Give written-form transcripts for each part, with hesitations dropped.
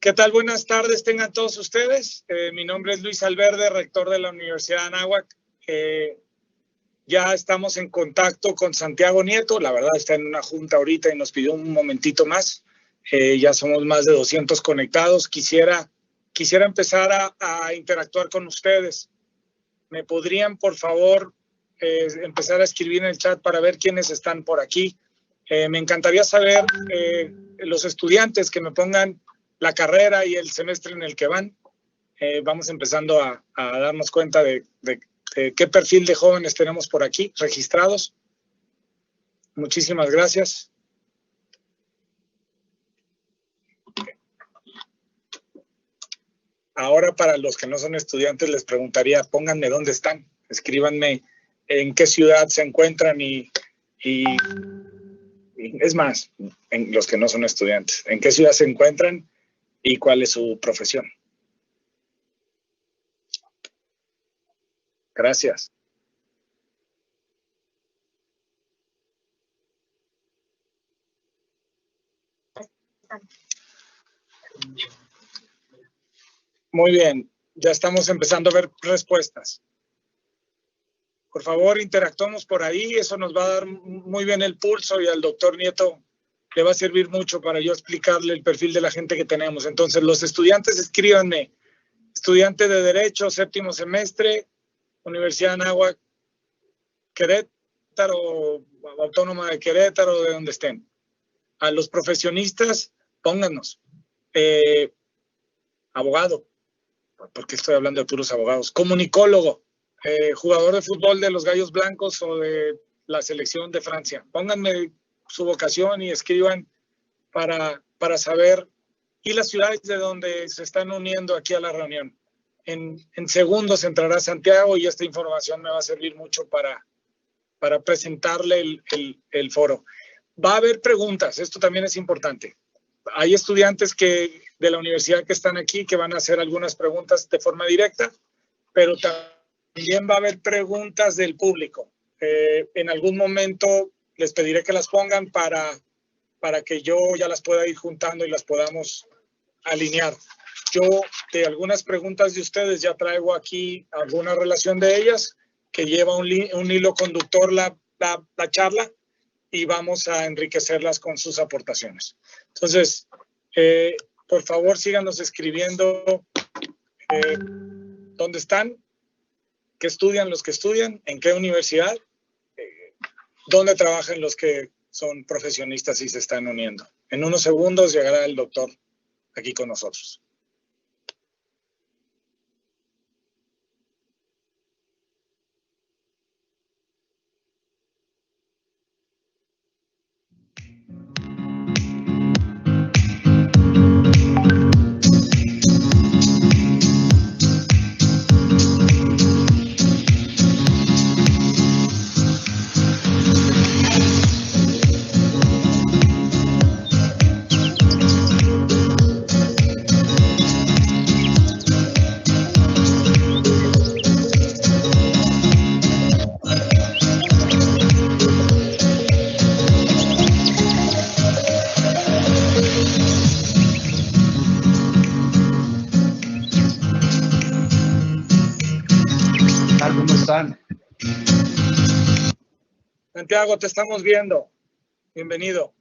¿Qué tal? Buenas tardes tengan todos ustedes. Mi nombre es Luis Alverde, rector de la Universidad de Anáhuac. Ya estamos en contacto con Santiago Nieto. La verdad está en una junta ahorita y nos pidió un momentito más. Ya somos más de 200 conectados. Quisiera empezar a interactuar con ustedes. ¿Me podrían, por favor, empezar a escribir en el chat para ver quiénes están por aquí? Me encantaría saber los estudiantes que me pongan la carrera y el semestre en el que van. Vamos empezando a darnos cuenta de qué perfil de jóvenes tenemos por aquí registrados. Muchísimas gracias. Ahora, para los que no son estudiantes, les preguntaría, pónganme dónde están. Escríbanme en qué ciudad se encuentran y es más, en los que no son estudiantes, en qué ciudad se encuentran y cuál es su profesión. Gracias. Muy bien, ya estamos empezando a ver respuestas. Por favor, interactuamos por ahí, eso nos va a dar muy bien el pulso y al doctor Nieto le va a servir mucho para yo explicarle el perfil de la gente que tenemos. Entonces, los estudiantes, escríbanme. Estudiante de Derecho, 7º semestre, Universidad de Anáhuac, Querétaro, Autónoma de Querétaro, de donde estén. A los profesionistas, pónganos. Abogado, porque estoy hablando de puros abogados. Comunicólogo, jugador de fútbol de los Gallos Blancos o de la selección de Francia. Pónganme su vocación y escriban para saber, y las ciudades de donde se están uniendo aquí a la reunión. En segundos entrará Santiago y esta información me va a servir mucho para presentarle el foro. Va a haber preguntas, esto también es importante. Hay estudiantes de la universidad que están aquí que van a hacer algunas preguntas de forma directa, pero también va a haber preguntas del público. En algún momento les pediré que las pongan para que yo ya las pueda ir juntando y las podamos alinear. Yo de algunas preguntas de ustedes ya traigo aquí alguna relación de ellas que lleva un hilo conductor la charla y vamos a enriquecerlas con sus aportaciones. Entonces, por favor, síganos escribiendo dónde están, qué estudian los que estudian, en qué universidad, dónde trabajan los que son profesionistas y se están uniendo. En unos segundos llegará el doctor aquí con nosotros. Santiago, te estamos viendo. Bienvenido.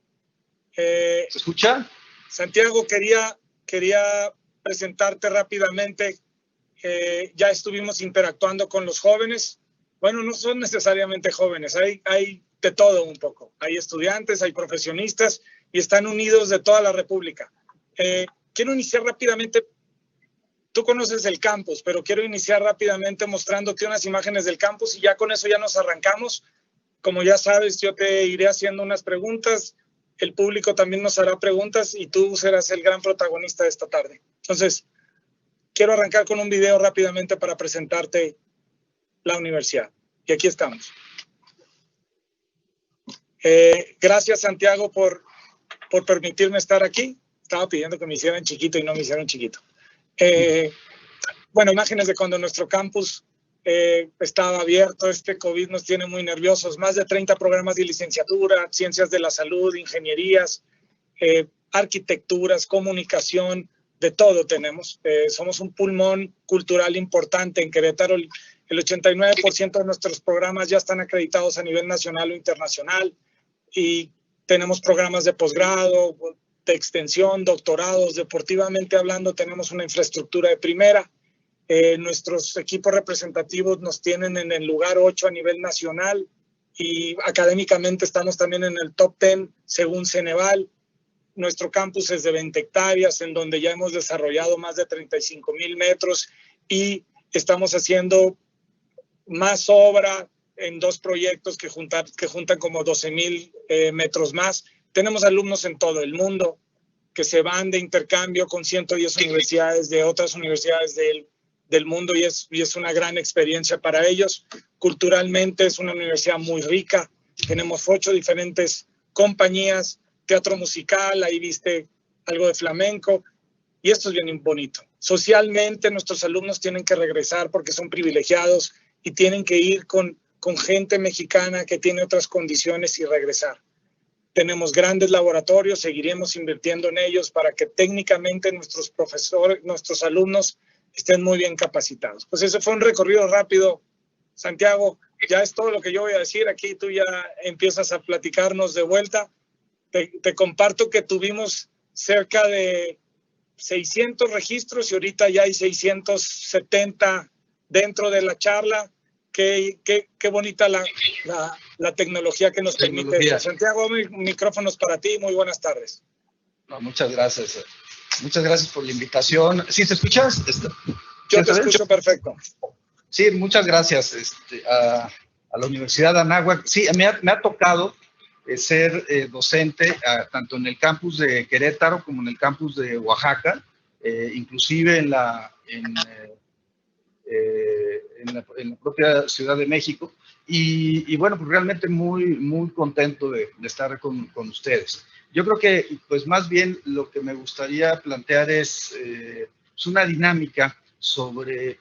¿Se escucha? Santiago, quería presentarte rápidamente. Ya estuvimos interactuando con los jóvenes. Bueno, no son necesariamente jóvenes, hay de todo un poco. Hay estudiantes, hay profesionistas y están unidos de toda la República. Quiero iniciar rápidamente. Tú conoces el campus, pero quiero iniciar rápidamente mostrándote unas imágenes del campus y ya con eso ya nos arrancamos. Como ya sabes, yo te iré haciendo unas preguntas, el público también nos hará preguntas y tú serás el gran protagonista de esta tarde. Entonces, quiero arrancar con un video rápidamente para presentarte la universidad. Y aquí estamos. Gracias, Santiago, por permitirme estar aquí. Estaba pidiendo que me hicieran chiquito y no me hicieron chiquito. Bueno, imágenes de cuando nuestro campus estaba abierto. Este COVID nos tiene muy nerviosos. Más de 30 programas de licenciatura, ciencias de la salud, ingenierías, arquitecturas, comunicación, de todo tenemos. Somos un pulmón cultural importante en Querétaro. El 89% de nuestros programas ya están acreditados a nivel nacional o internacional y tenemos programas de posgrado, de extensión, doctorados. Deportivamente hablando, tenemos una infraestructura de primera. Nuestros equipos representativos nos tienen en el lugar 8 a nivel nacional y académicamente estamos también en el top 10 según Ceneval. Nuestro campus es de 20 hectáreas, en donde ya hemos desarrollado más de 35,000 metros y estamos haciendo más obra en 2 proyectos que juntan como 12,000 metros más. Tenemos alumnos en todo el mundo que se van de intercambio con 110 universidades de otras universidades del mundo y es una gran experiencia para ellos. Culturalmente es una universidad muy rica. Tenemos 8 diferentes compañías, teatro musical, ahí viste algo de flamenco, y esto es bien bonito. Socialmente nuestros alumnos tienen que regresar porque son privilegiados y tienen que ir con gente mexicana que tiene otras condiciones y regresar. Tenemos grandes laboratorios, seguiremos invirtiendo en ellos para que técnicamente nuestros profesores, nuestros alumnos estén muy bien capacitados. Pues ese fue un recorrido rápido, Santiago. Ya es todo lo que yo voy a decir. Aquí tú ya empiezas a platicarnos de vuelta. Te comparto que tuvimos cerca de 600 registros y ahorita ya hay 670 dentro de la charla. Qué bonita la tecnología que nos permite. Santiago, micrófonos para ti. Muy buenas tardes. No, muchas gracias. Muchas gracias por la invitación. ¿Sí te escuchas? Yo te escucho perfecto. Sí, muchas gracias a la Universidad de Anáhuac. Sí, me ha tocado ser docente tanto en el campus de Querétaro como en el campus de Oaxaca, inclusive en la propia Ciudad de México. Y bueno, pues realmente muy contento de estar con ustedes. Yo creo que, pues más bien lo que me gustaría plantear es una dinámica sobre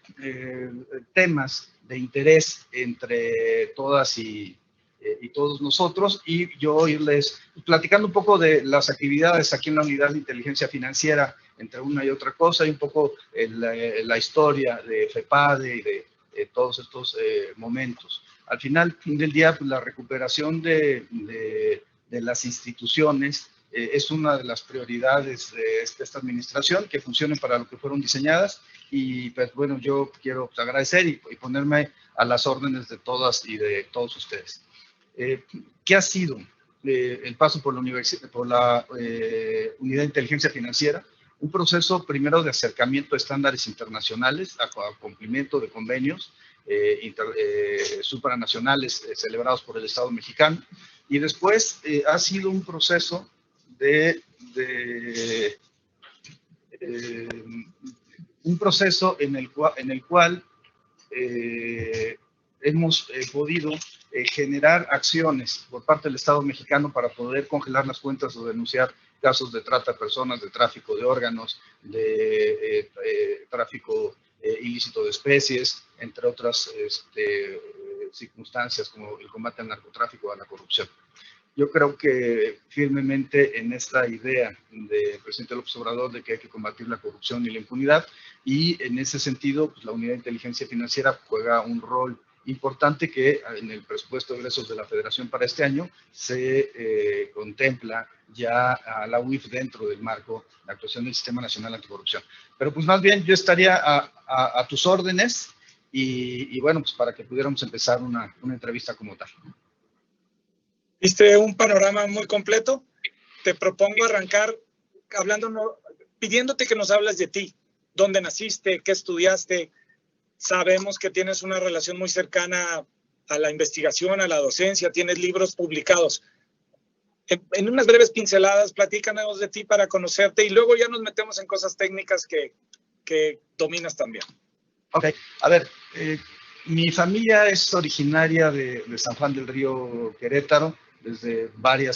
temas de interés entre todas y todos nosotros, y yo irles platicando un poco de las actividades aquí en la Unidad de Inteligencia Financiera, entre una y otra cosa, y un poco la historia de FEPADE y de todos estos momentos. Al final del día, pues, la recuperación de las instituciones es una de las prioridades de esta administración, que funcionen para lo que fueron diseñadas, y pues bueno, yo quiero agradecer y ponerme a las órdenes de todas y de todos ustedes. ¿Qué ha sido el paso por la Unidad de Inteligencia Financiera? Un proceso primero de acercamiento a estándares internacionales, a cumplimiento de convenios supranacionales celebrados por el Estado mexicano, y después ha sido un proceso en el cual hemos podido generar acciones por parte del Estado mexicano para poder congelar las cuentas o denunciar casos de trata de personas, de tráfico de órganos, de tráfico ilícito de especies, entre otras circunstancias como el combate al narcotráfico o a la corrupción. Yo creo que firmemente en esta idea del presidente López Obrador de que hay que combatir la corrupción y la impunidad, y en ese sentido, pues, la Unidad de Inteligencia Financiera juega un rol importante que en el presupuesto de egresos de la Federación para este año se contempla ya a la UIF dentro del marco de actuación del Sistema Nacional Anticorrupción. Pero pues más bien yo estaría a tus órdenes y bueno, pues para que pudiéramos empezar una entrevista como tal. Viste un panorama muy completo. Te propongo arrancar pidiéndote que nos hables de ti. ¿Dónde naciste? ¿Qué estudiaste? Sabemos que tienes una relación muy cercana a la investigación, a la docencia, tienes libros publicados. En unas breves pinceladas, platícanos de ti para conocerte y luego ya nos metemos en cosas técnicas que dominas también. Ok, a ver, mi familia es originaria de San Juan del Río, Querétaro, desde varias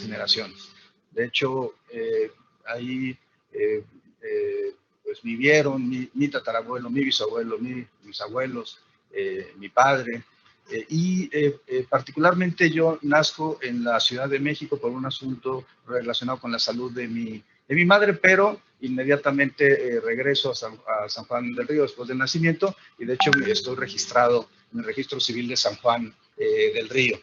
generaciones. De hecho, ahí pues vivieron mi tatarabuelo, mi bisabuelo, mis abuelos, mi padre, y particularmente yo nazco en la Ciudad de México por un asunto relacionado con la salud de mi mi madre, pero inmediatamente regreso a San Juan del Río después del nacimiento, y de hecho estoy registrado en el registro civil de San Juan del Río.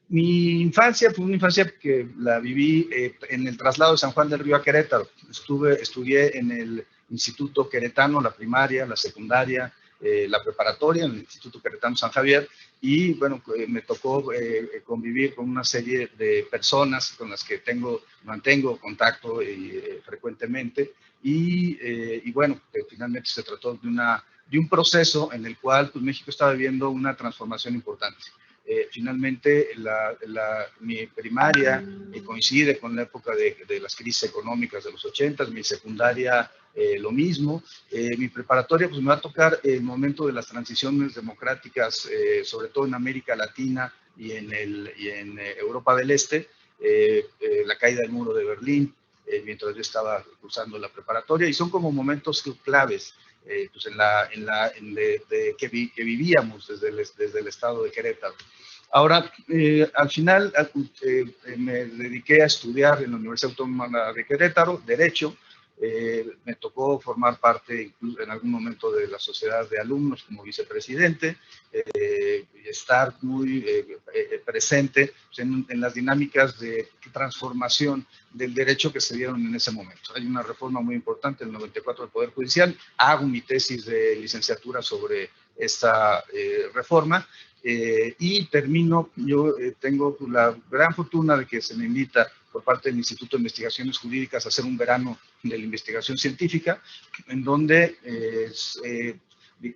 Mi infancia fue una infancia que la viví en el traslado de San Juan del Río a Querétaro. Estudié en el Instituto Queretano, la primaria, la secundaria, la preparatoria, en el Instituto Queretano San Javier, y bueno, me tocó convivir con una serie de personas con las que mantengo contacto frecuentemente, y bueno, finalmente se trató de un proceso en el cual pues, México estaba viviendo una transformación importante. Finalmente, mi primaria coincide con la época de las crisis económicas de los 80, mi secundaria lo mismo. Mi preparatoria, pues me va a tocar el momento de las transiciones democráticas, sobre todo en América Latina y en Europa del Este, la caída del muro de Berlín, mientras yo estaba cursando la preparatoria, y son como momentos claves pues que vivíamos desde el estado de Querétaro. Ahora, al final me dediqué a estudiar en la Universidad Autónoma de Querétaro, Derecho. Me tocó formar parte en algún momento de la sociedad de alumnos como vicepresidente, y estar muy presente pues, en las dinámicas de transformación del derecho que se dieron en ese momento. Hay una reforma muy importante, el 94 del Poder Judicial. Hago mi tesis de licenciatura sobre esta reforma. Y termino, yo tengo la gran fortuna de que se me invita por parte del Instituto de Investigaciones Jurídicas a hacer un verano de la investigación científica, en donde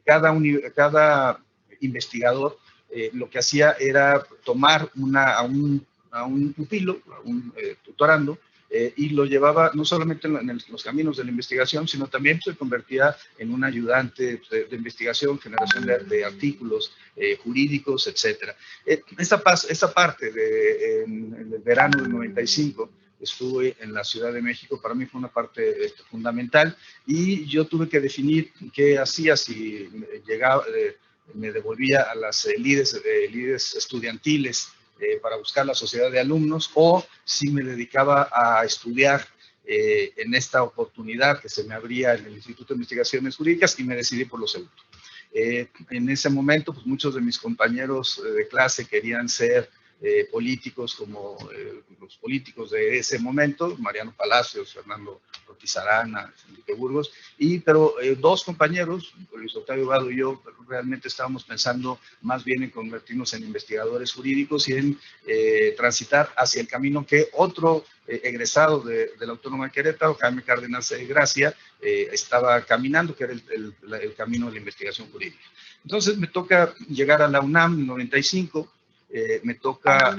cada investigador lo que hacía era tomar a un pupilo, a un tutorando, y lo llevaba no solamente en los caminos de la investigación, sino también se convertía en un ayudante de investigación, generación de artículos jurídicos, etc. Esta parte en el verano del 95, estuve en la Ciudad de México, para mí fue una parte fundamental, y yo tuve que definir qué hacía si llegaba, me devolvía a las lides estudiantiles para buscar la sociedad de alumnos, o si me dedicaba a estudiar en esta oportunidad que se me abría en el Instituto de Investigaciones Jurídicas, y me decidí por lo segundo. En ese momento, pues muchos de mis compañeros de clase querían ser políticos como los políticos de ese momento, Mariano Palacios, Fernando Ortiz Arana, Enrique Burgos, pero dos compañeros, Luis Octavio Vado y yo, realmente estábamos pensando más bien en convertirnos en investigadores jurídicos y en transitar hacia el camino que otro egresado de la Autónoma de Querétaro, Jaime Cárdenas Gracia, estaba caminando, que era el camino de la investigación jurídica. Entonces me toca llegar a la UNAM en 95, me toca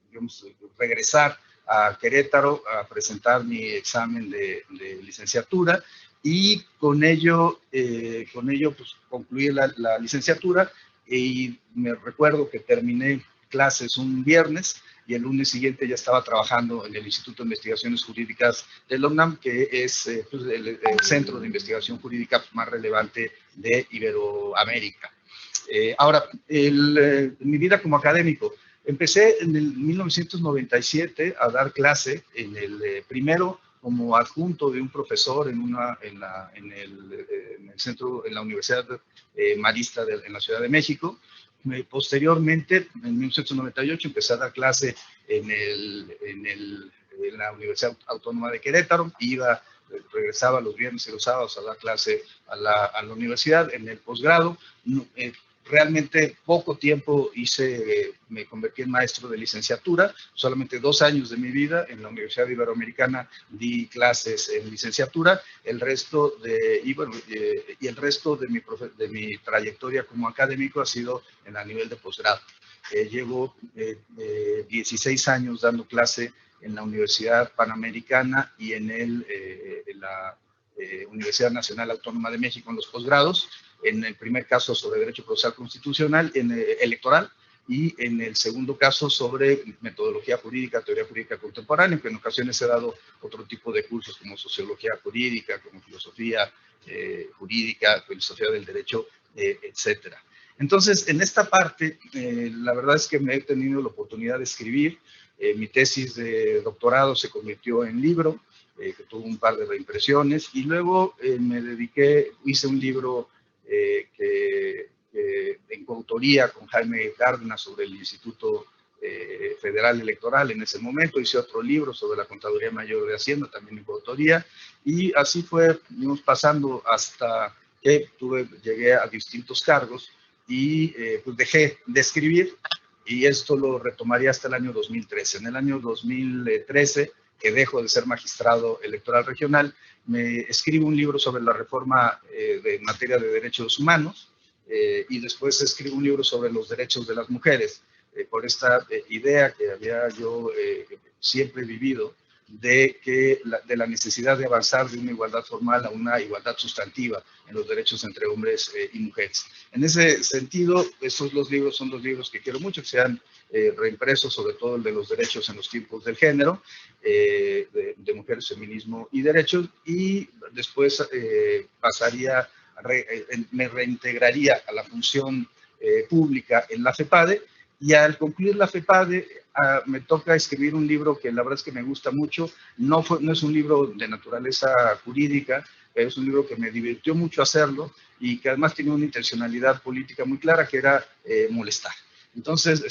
digamos, regresar a Querétaro a presentar mi examen de licenciatura, y con ello pues, concluí la licenciatura, y me recuerdo que terminé clases un viernes, y el lunes siguiente ya estaba trabajando en el Instituto de Investigaciones Jurídicas de la UNAM, que es pues, el centro de investigación jurídica más relevante de Iberoamérica. Ahora, mi vida como académico. Empecé en el 1997 a dar clase en el primero como adjunto de un profesor en el centro, en la Universidad Marista en la Ciudad de México. Posteriormente, en 1998, empecé a dar clase en la Universidad Autónoma de Querétaro. Regresaba los viernes y los sábados a dar clase a la universidad en el posgrado. Realmente poco tiempo me convertí en maestro de licenciatura, solamente 2 años de mi vida en la Universidad Iberoamericana di clases en licenciatura, el resto de mi trayectoria como académico ha sido a nivel de posgrado. Llevo 16 años dando clase en la Universidad Panamericana y en la Universidad Nacional Autónoma de México en los posgrados. En el primer caso sobre Derecho Procesal Constitucional, electoral, y en el segundo caso sobre metodología jurídica, teoría jurídica contemporánea, que en ocasiones he dado otro tipo de cursos como sociología jurídica, como filosofía jurídica, filosofía del derecho, etcétera. Entonces, en esta parte, la verdad es que me he tenido la oportunidad de escribir. Mi tesis de doctorado se convirtió en libro, que tuvo un par de reimpresiones, y luego hice un libro en coautoría con Jaime Cárdenas sobre el Instituto Federal Electoral en ese momento. Hice otro libro sobre la Contaduría Mayor de Hacienda, también en coautoría, y así fuimos pasando hasta que llegué a distintos cargos y pues dejé de escribir, y esto lo retomaría hasta el año 2013. En el año 2013, que dejo de ser magistrado electoral regional, me escribo un libro sobre la reforma en materia de derechos humanos, y después escribo un libro sobre los derechos de las mujeres, por esta idea que había yo siempre vivido de la necesidad de avanzar de una igualdad formal a una igualdad sustantiva en los derechos entre hombres y mujeres. En ese sentido, esos dos libros son los libros que quiero mucho, que sean reimpresos, sobre todo el de los derechos en los tiempos del género, de mujeres, feminismo y derechos, y después me reintegraría a la función pública en la FEPADE, y al concluir la FEPADE me toca escribir un libro que la verdad es que me gusta mucho. No es un libro de naturaleza jurídica, pero es un libro que me divirtió mucho hacerlo y que además tiene una intencionalidad política muy clara, que era molestar. Entonces,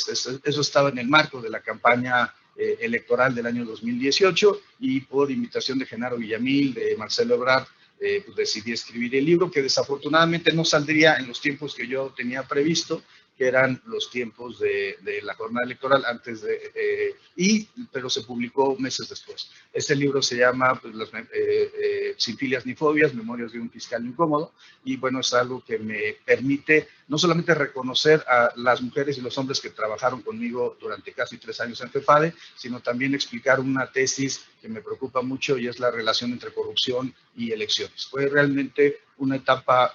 eso estaba en el marco de la campaña electoral del año 2018, y por invitación de Genaro Villamil, de Marcelo Ebrard, pues decidí escribir el libro, que desafortunadamente no saldría en los tiempos que yo tenía previsto, que eran los tiempos de la jornada electoral, pero se publicó meses después. Este libro se llama pues, Sin filias ni fobias, Memorias de un fiscal incómodo, y bueno, es algo que me permite no solamente reconocer a las mujeres y los hombres que trabajaron conmigo durante casi 3 años en FEPADE, sino también explicar una tesis que me preocupa mucho, y es la relación entre corrupción y elecciones. Fue realmente una etapa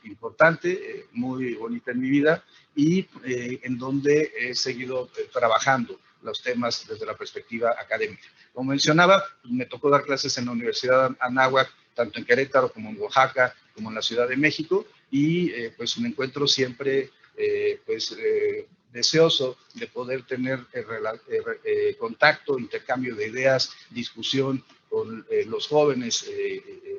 importante, muy bonita en mi vida, y en donde he seguido trabajando los temas desde la perspectiva académica. Como mencionaba, me tocó dar clases en la Universidad Anáhuac, tanto en Querétaro como en Oaxaca, como en la Ciudad de México, y pues me encuentro siempre deseoso de poder tener contacto, intercambio de ideas, discusión con los jóvenes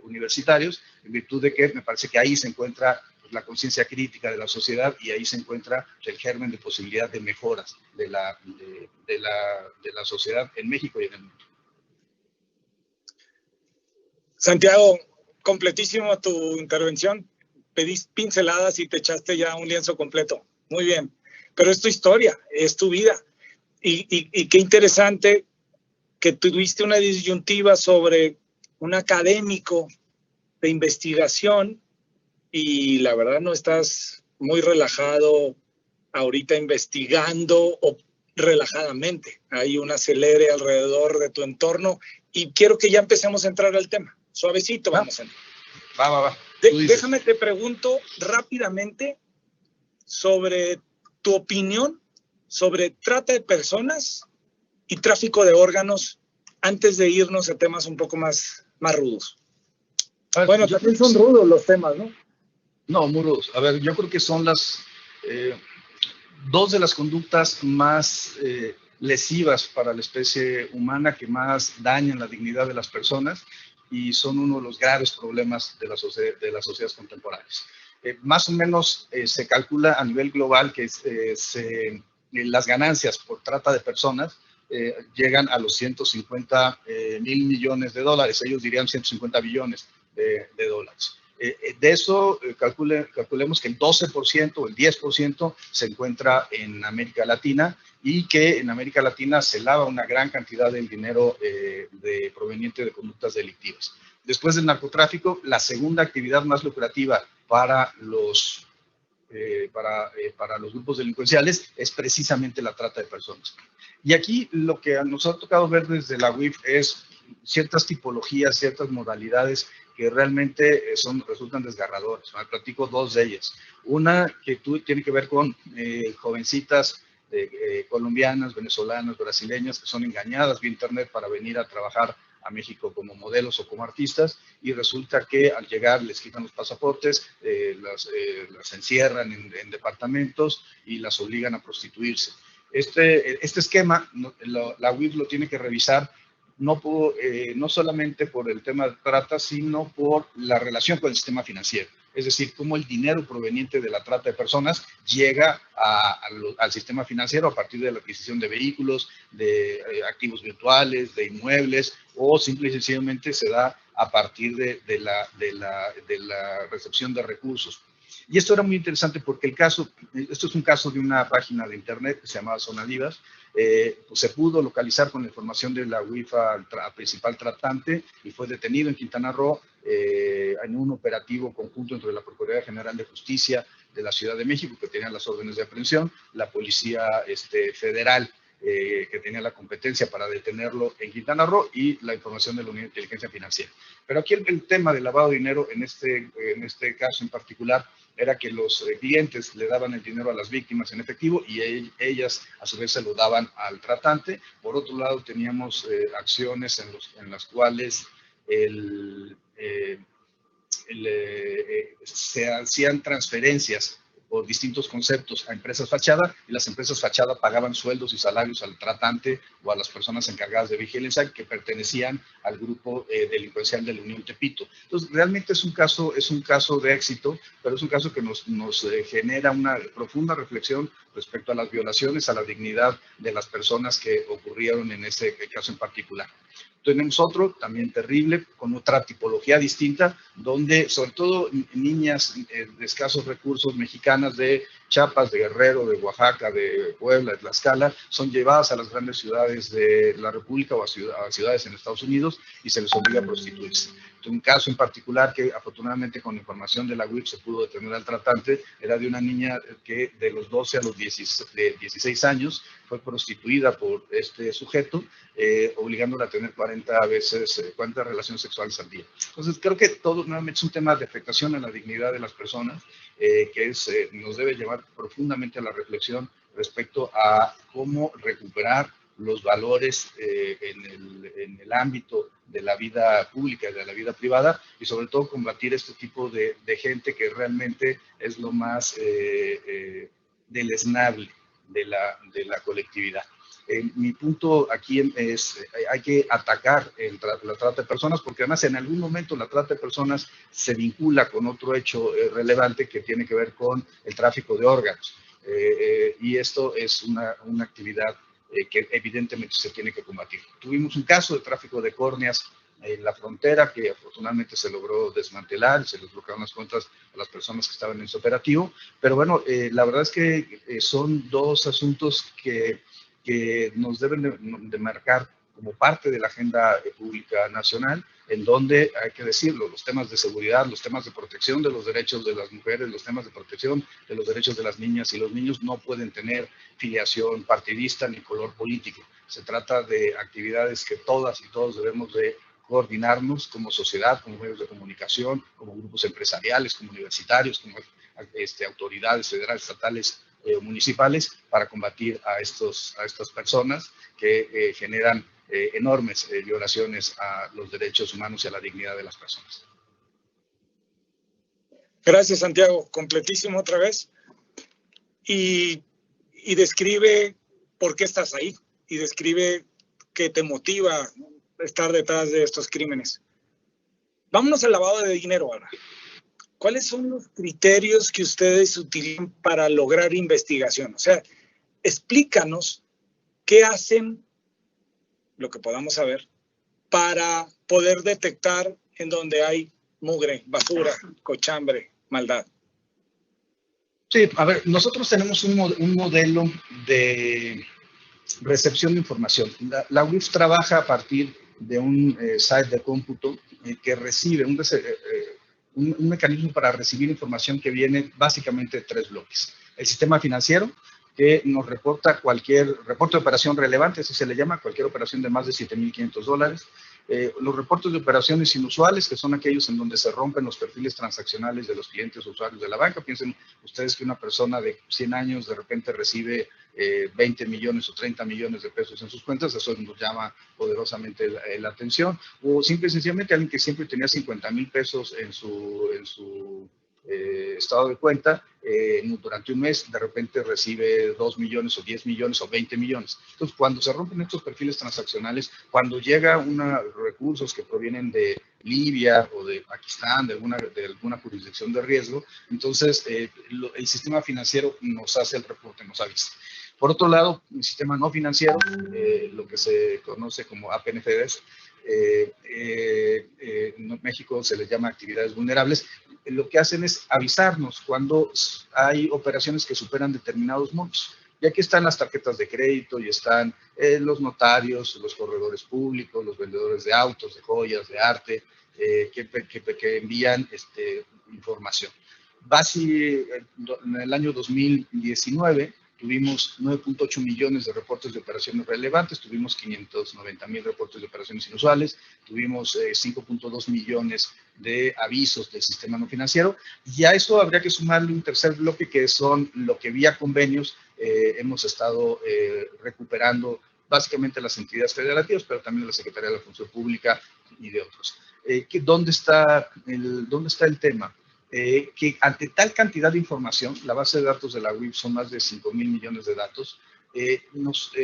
universitarios, en virtud de que me parece que ahí se encuentra la conciencia crítica de la sociedad, y ahí se encuentra el germen de posibilidad de mejoras de la sociedad en México y en el mundo. Santiago, completísimo tu intervención. Pediste pinceladas y te echaste ya un lienzo completo. Muy bien. Pero es tu historia, es tu vida. Y qué interesante que tuviste una disyuntiva sobre un académico de investigación, y la verdad no estás muy relajado ahorita investigando o relajadamente. Hay un acelere alrededor de tu entorno, y quiero que ya empecemos a entrar al tema. Suavecito vamos a entrar. Va. Déjame te pregunto rápidamente sobre tu opinión sobre trata de personas y tráfico de órganos, antes de irnos a temas un poco más rudos. Bueno, también son rudos los temas, ¿no? No, muy rudos. A ver, yo creo que son las dos de las conductas más lesivas para la especie humana, que más dañan la dignidad de las personas, y son uno de los graves problemas de las sociedades contemporáneas. Más o menos se calcula a nivel global que las ganancias por trata de personas llegan a los 150 mil millones de dólares. Ellos dirían 150 billones de dólares. De eso, calculemos que el 12% o el 10% se encuentra en América Latina, y que en América Latina se lava una gran cantidad del dinero proveniente de conductas delictivas. Después del narcotráfico, la segunda actividad más lucrativa para los grupos delincuenciales es precisamente la trata de personas. Y aquí lo que nos ha tocado ver desde la UIF es ciertas tipologías, ciertas modalidades que realmente resultan desgarradoras. Me platico dos de ellas. Una que tiene que ver con jovencitas colombianas, venezolanas, brasileñas, que son engañadas vía internet para venir a trabajar a México como modelos o como artistas, y resulta que al llegar les quitan los pasaportes, las encierran en departamentos y las obligan a prostituirse. Este esquema, la UIF lo tiene que revisar no solamente por el tema de trata, sino por la relación con el sistema financiero. Es decir, cómo el dinero proveniente de la trata de personas llega al sistema financiero a partir de la adquisición de vehículos, de activos virtuales, de inmuebles, o simple y sencillamente se da a partir de la recepción de recursos. Y esto era muy interesante porque esto es un caso de una página de internet que se llamaba Zonadivas. Pues se pudo localizar con la información de la UIF al principal tratante y fue detenido en Quintana Roo en un operativo conjunto entre la Procuraduría General de Justicia de la Ciudad de México, que tenía las órdenes de aprehensión, la Policía Federal, que tenía la competencia para detenerlo en Quintana Roo, y la información de la Unidad de Inteligencia Financiera. Pero aquí el tema del lavado de dinero, en este caso en particular, era que los clientes le daban el dinero a las víctimas en efectivo y ellas a su vez se lo daban al tratante. Por otro lado, teníamos acciones en las cuales se hacían transferencias por distintos conceptos a empresas fachada, y las empresas fachada pagaban sueldos y salarios al tratante o a las personas encargadas de vigilancia que pertenecían al grupo delincuencial de la Unión Tepito. Entonces, realmente es un caso de éxito, pero es un caso que nos genera una profunda reflexión respecto a las violaciones a la dignidad de las personas que ocurrieron en ese caso en particular. Tenemos otro también terrible, con otra tipología distinta, donde sobre todo niñas de escasos recursos mexicanas de Chiapas, de Guerrero, de Oaxaca, de Puebla, de Tlaxcala, son llevadas a las grandes ciudades de la República o a ciudades en Estados Unidos y se les obliga a prostituirse. Un caso en particular que afortunadamente con información de la UIF se pudo detener al tratante, era de una niña que de los 12 a los 16 años fue prostituida por este sujeto, obligándola a tener 40 relaciones sexuales al día. Entonces creo que todo nuevamente es un tema de afectación a la dignidad de las personas, que nos debe llevar profundamente a la reflexión respecto a cómo recuperar los valores en el ámbito de la vida pública y de la vida privada, y sobre todo combatir este tipo de gente que realmente es lo más deleznable de la colectividad. Mi punto aquí es, hay que atacar la trata de personas, porque además en algún momento la trata de personas se vincula con otro hecho relevante que tiene que ver con el tráfico de órganos. Y esto es una actividad que evidentemente se tiene que combatir. Tuvimos un caso de tráfico de córneas en la frontera que afortunadamente se logró desmantelar, se les bloquearon las cuentas a las personas que estaban en ese operativo, pero bueno, la verdad es que son dos asuntos que nos deben de marcar como parte de la agenda pública nacional, en donde, hay que decirlo, los temas de seguridad, los temas de protección de los derechos de las mujeres, los temas de protección de los derechos de las niñas y los niños no pueden tener filiación partidista ni color político. Se trata de actividades que todas y todos debemos de coordinarnos como sociedad, como medios de comunicación, como grupos empresariales, como universitarios, como autoridades federales, estatales, municipales, para combatir a estas personas que generan enormes violaciones a los derechos humanos y a la dignidad de las personas. Gracias, Santiago. Completísimo otra vez. Y describe por qué estás ahí y describe qué te motiva estar detrás de estos crímenes. Vámonos al lavado de dinero ahora. ¿Cuáles son los criterios que ustedes utilizan para lograr investigación? O sea, explícanos qué hacen, lo que podamos saber, para poder detectar en donde hay mugre, basura, cochambre, maldad. Sí, a ver, nosotros tenemos un modelo de recepción de información. La UIF trabaja a partir de un site de cómputo que recibe un mecanismo para recibir información que viene básicamente de 3 bloques. El sistema financiero, que nos reporta cualquier reporte de operación relevante, así se le llama, cualquier operación de más de $7,500. Los reportes de operaciones inusuales, que son aquellos en donde se rompen los perfiles transaccionales de los clientes usuarios de la banca. Piensen ustedes que una persona de 100 años de repente recibe 20 millones o 30 millones de pesos en sus cuentas, eso nos llama poderosamente la atención. O simple y sencillamente alguien que siempre tenía 50,000 pesos en su estado de cuenta, durante un mes, de repente recibe 2 millones o 10 millones o 20 millones. Entonces, cuando se rompen estos perfiles transaccionales, cuando llegan recursos que provienen de Libia o de Pakistán, de alguna jurisdicción de riesgo, entonces el sistema financiero nos hace el reporte, nos avisa. Por otro lado, el sistema no financiero, lo que se conoce como APNFDs, en México se les llama actividades vulnerables, lo que hacen es avisarnos cuando hay operaciones que superan determinados montos. Y aquí están las tarjetas de crédito y están los notarios, los corredores públicos, los vendedores de autos, de joyas, de arte, que envían información. En el año 2019 tuvimos 9.8 millones de reportes de operaciones relevantes, tuvimos 590,000 reportes de operaciones inusuales, tuvimos 5.2 millones de avisos del sistema no financiero, y a eso habría que sumarle un tercer bloque que son lo que vía convenios hemos estado recuperando, básicamente las entidades federativas, pero también la Secretaría de la Función Pública y de otros. ¿Dónde está el tema? Que ante tal cantidad de información, la base de datos de la UIF son más de 5,000 millones de datos,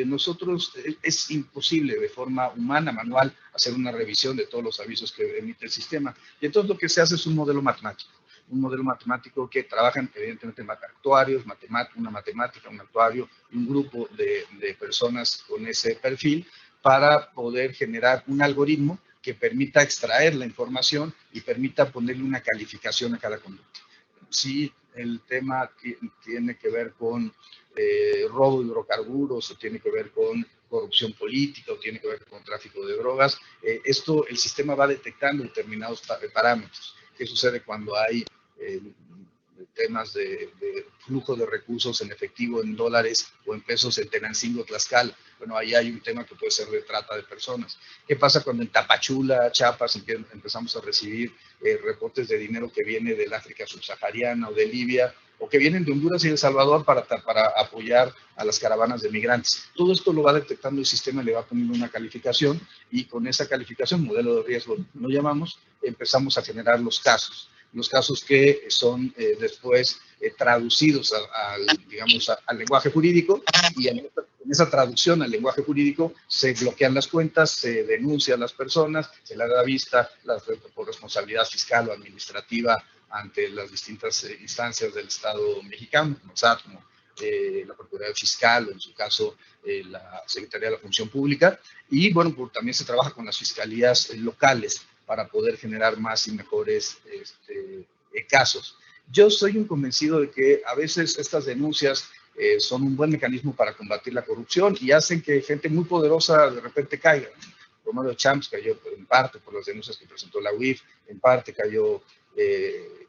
nosotros es imposible de forma humana, manual, hacer una revisión de todos los avisos que emite el sistema. Y entonces lo que se hace es un modelo matemático que trabajan evidentemente actuarios, una matemática, un actuario y un grupo de personas con ese perfil para poder generar un algoritmo que permita extraer la información y permita ponerle una calificación a cada conducta. Si el tema tiene que ver con robo de hidrocarburos, o tiene que ver con corrupción política, o tiene que ver con tráfico de drogas, el sistema va detectando determinados parámetros. ¿Qué sucede cuando hay temas de flujo de recursos en efectivo, en dólares o en pesos en Tenancingo, Tlaxcala? Bueno, ahí hay un tema que puede ser de trata de personas. ¿Qué pasa cuando en Tapachula, Chiapas, empezamos a recibir reportes de dinero que viene del África subsahariana o de Libia, o que vienen de Honduras y El Salvador para apoyar a las caravanas de migrantes? Todo esto lo va detectando el sistema, le va poniendo una calificación, y con esa calificación, modelo de riesgo lo llamamos, empezamos a generar los casos que son después traducidos al lenguaje jurídico, y en esa traducción al lenguaje jurídico se bloquean las cuentas, se denuncian a las personas, se le da vista por responsabilidad fiscal o administrativa ante las distintas instancias del Estado mexicano, como SAT, como la Procuraduría Fiscal, o en su caso la Secretaría de la Función Pública, y bueno, también se trabaja con las fiscalías locales para poder generar más y mejores casos. Yo soy un convencido de que a veces estas denuncias son un buen mecanismo para combatir la corrupción y hacen que gente muy poderosa de repente caiga. Romero Champs cayó en parte por las denuncias que presentó la UIF, en parte cayó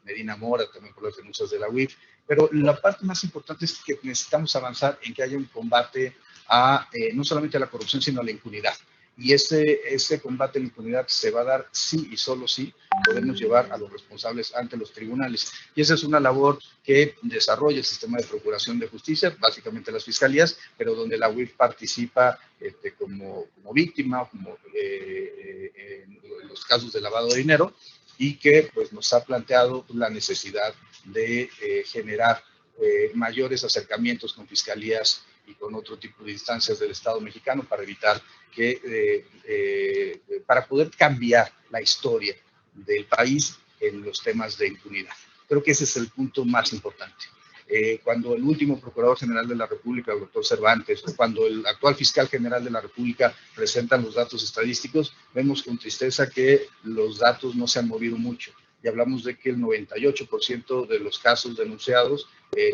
Medina Mora también por las denuncias de la UIF, pero la parte más importante es que necesitamos avanzar en que haya un combate no solamente a la corrupción, sino a la impunidad. Y ese combate a la impunidad se va a dar sí y solo sí podemos llevar a los responsables ante los tribunales. Y esa es una labor que desarrolla el sistema de procuración de justicia, básicamente las fiscalías, pero donde la UIF participa como víctima, como en los casos de lavado de dinero, y que pues, nos ha planteado la necesidad de generar mayores acercamientos con fiscalías y con otro tipo de instancias del Estado mexicano para evitar para poder cambiar la historia del país en los temas de impunidad. Creo que ese es el punto más importante. Cuando el último Procurador General de la República, el doctor Cervantes, o cuando el actual Fiscal General de la República presentan los datos estadísticos, vemos con tristeza que los datos no se han movido mucho. Y hablamos de que el 98% de los casos denunciados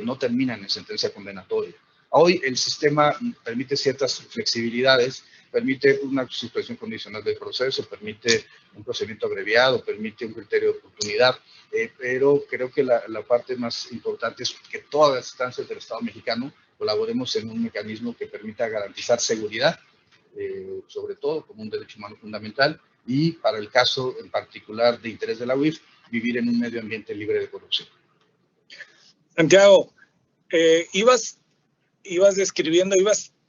no terminan en sentencia condenatoria. Hoy el sistema permite ciertas flexibilidades, permite una suspensión condicional del proceso, permite un procedimiento abreviado, permite un criterio de oportunidad, pero creo que la parte más importante es que todas las instancias del Estado mexicano colaboremos en un mecanismo que permita garantizar seguridad, sobre todo como un derecho humano fundamental, y para el caso en particular de interés de la UIF, vivir en un medio ambiente libre de corrupción. Santiago, ibas describiendo,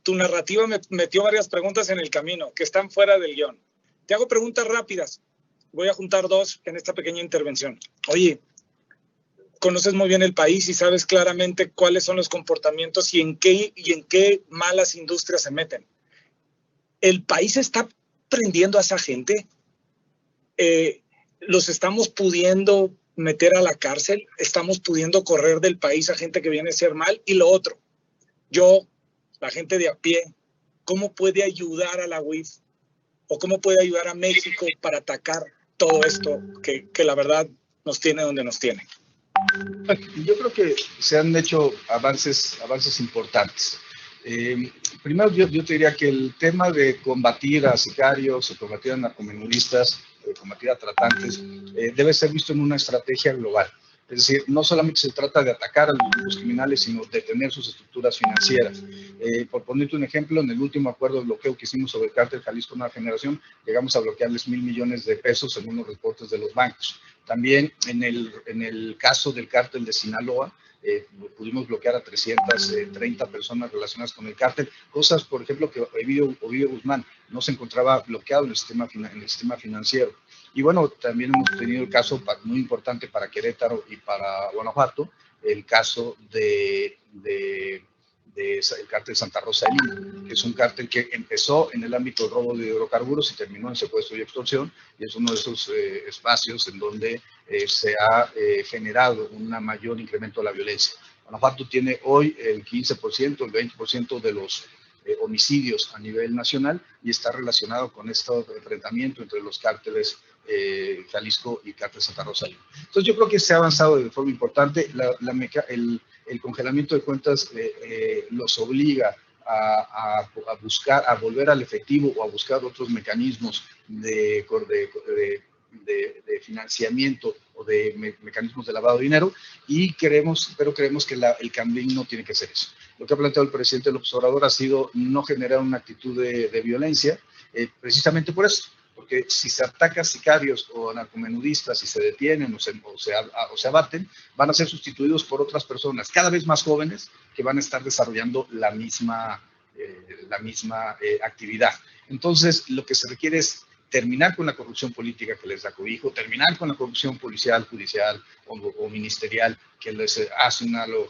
tu narrativa me metió varias preguntas en el camino que están fuera del guión. Te hago preguntas rápidas. Voy a juntar dos en esta pequeña intervención. Oye, conoces muy bien el país y sabes claramente cuáles son los comportamientos y en qué malas industrias se meten. El país está prendiendo a esa gente, los estamos pudiendo meter a la cárcel, estamos pudiendo correr del país a gente que viene a ser mal. Y lo otro, la gente de a pie, ¿cómo puede ayudar a la UIF o cómo puede ayudar a México para atacar todo esto que la verdad nos tiene donde nos tiene? Yo creo que se han hecho avances importantes. Primero, yo te diría que el tema de combatir a sicarios o combatir a narcomenudistas, combatir a tratantes, debe ser visto en una estrategia global. Es decir, no solamente se trata de atacar a los grupos criminales, sino de detener sus estructuras financieras. Por ponerte un ejemplo, en el último acuerdo de bloqueo que hicimos sobre el cártel Jalisco Nueva Generación, llegamos a bloquearles 1,000 millones de pesos según los reportes de los bancos. También en el caso del cártel de Sinaloa, pudimos bloquear a 330 personas relacionadas con el cártel, cosas, por ejemplo, que Ovidio Guzmán no se encontraba bloqueado en el sistema financiero. Y bueno, también hemos tenido el caso muy importante para Querétaro y para Guanajuato, el caso del cártel Santa Rosa de Lima, que es un cártel que empezó en el ámbito del robo de hidrocarburos y terminó en secuestro y extorsión, y es uno de esos espacios en donde se ha generado un mayor incremento de la violencia. Guanajuato tiene hoy el 15%, el 20% de los homicidios a nivel nacional y está relacionado con este enfrentamiento entre los cárteles Jalisco y cártel Santa Rosa. Entonces yo creo que se ha avanzado de forma importante. El congelamiento de cuentas los obliga a buscar, a volver al efectivo o a buscar otros mecanismos de financiamiento o de mecanismos de lavado de dinero, pero creemos que el camino tiene que ser eso. Lo que ha planteado el presidente López Obrador ha sido no generar una actitud de violencia, precisamente por eso, porque si se ataca a sicarios o narcomenudistas y se detienen o se abaten, van a ser sustituidos por otras personas cada vez más jóvenes que van a estar desarrollando la misma actividad. Entonces, lo que se requiere es terminar con la corrupción política que les da cobijo, terminar con la corrupción policial, judicial o ministerial que les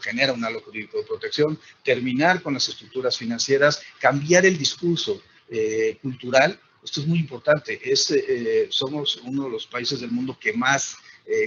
genera un halo jurídico de protección, terminar con las estructuras financieras, cambiar el discurso cultural. Esto es muy importante. Somos uno de los países del mundo que más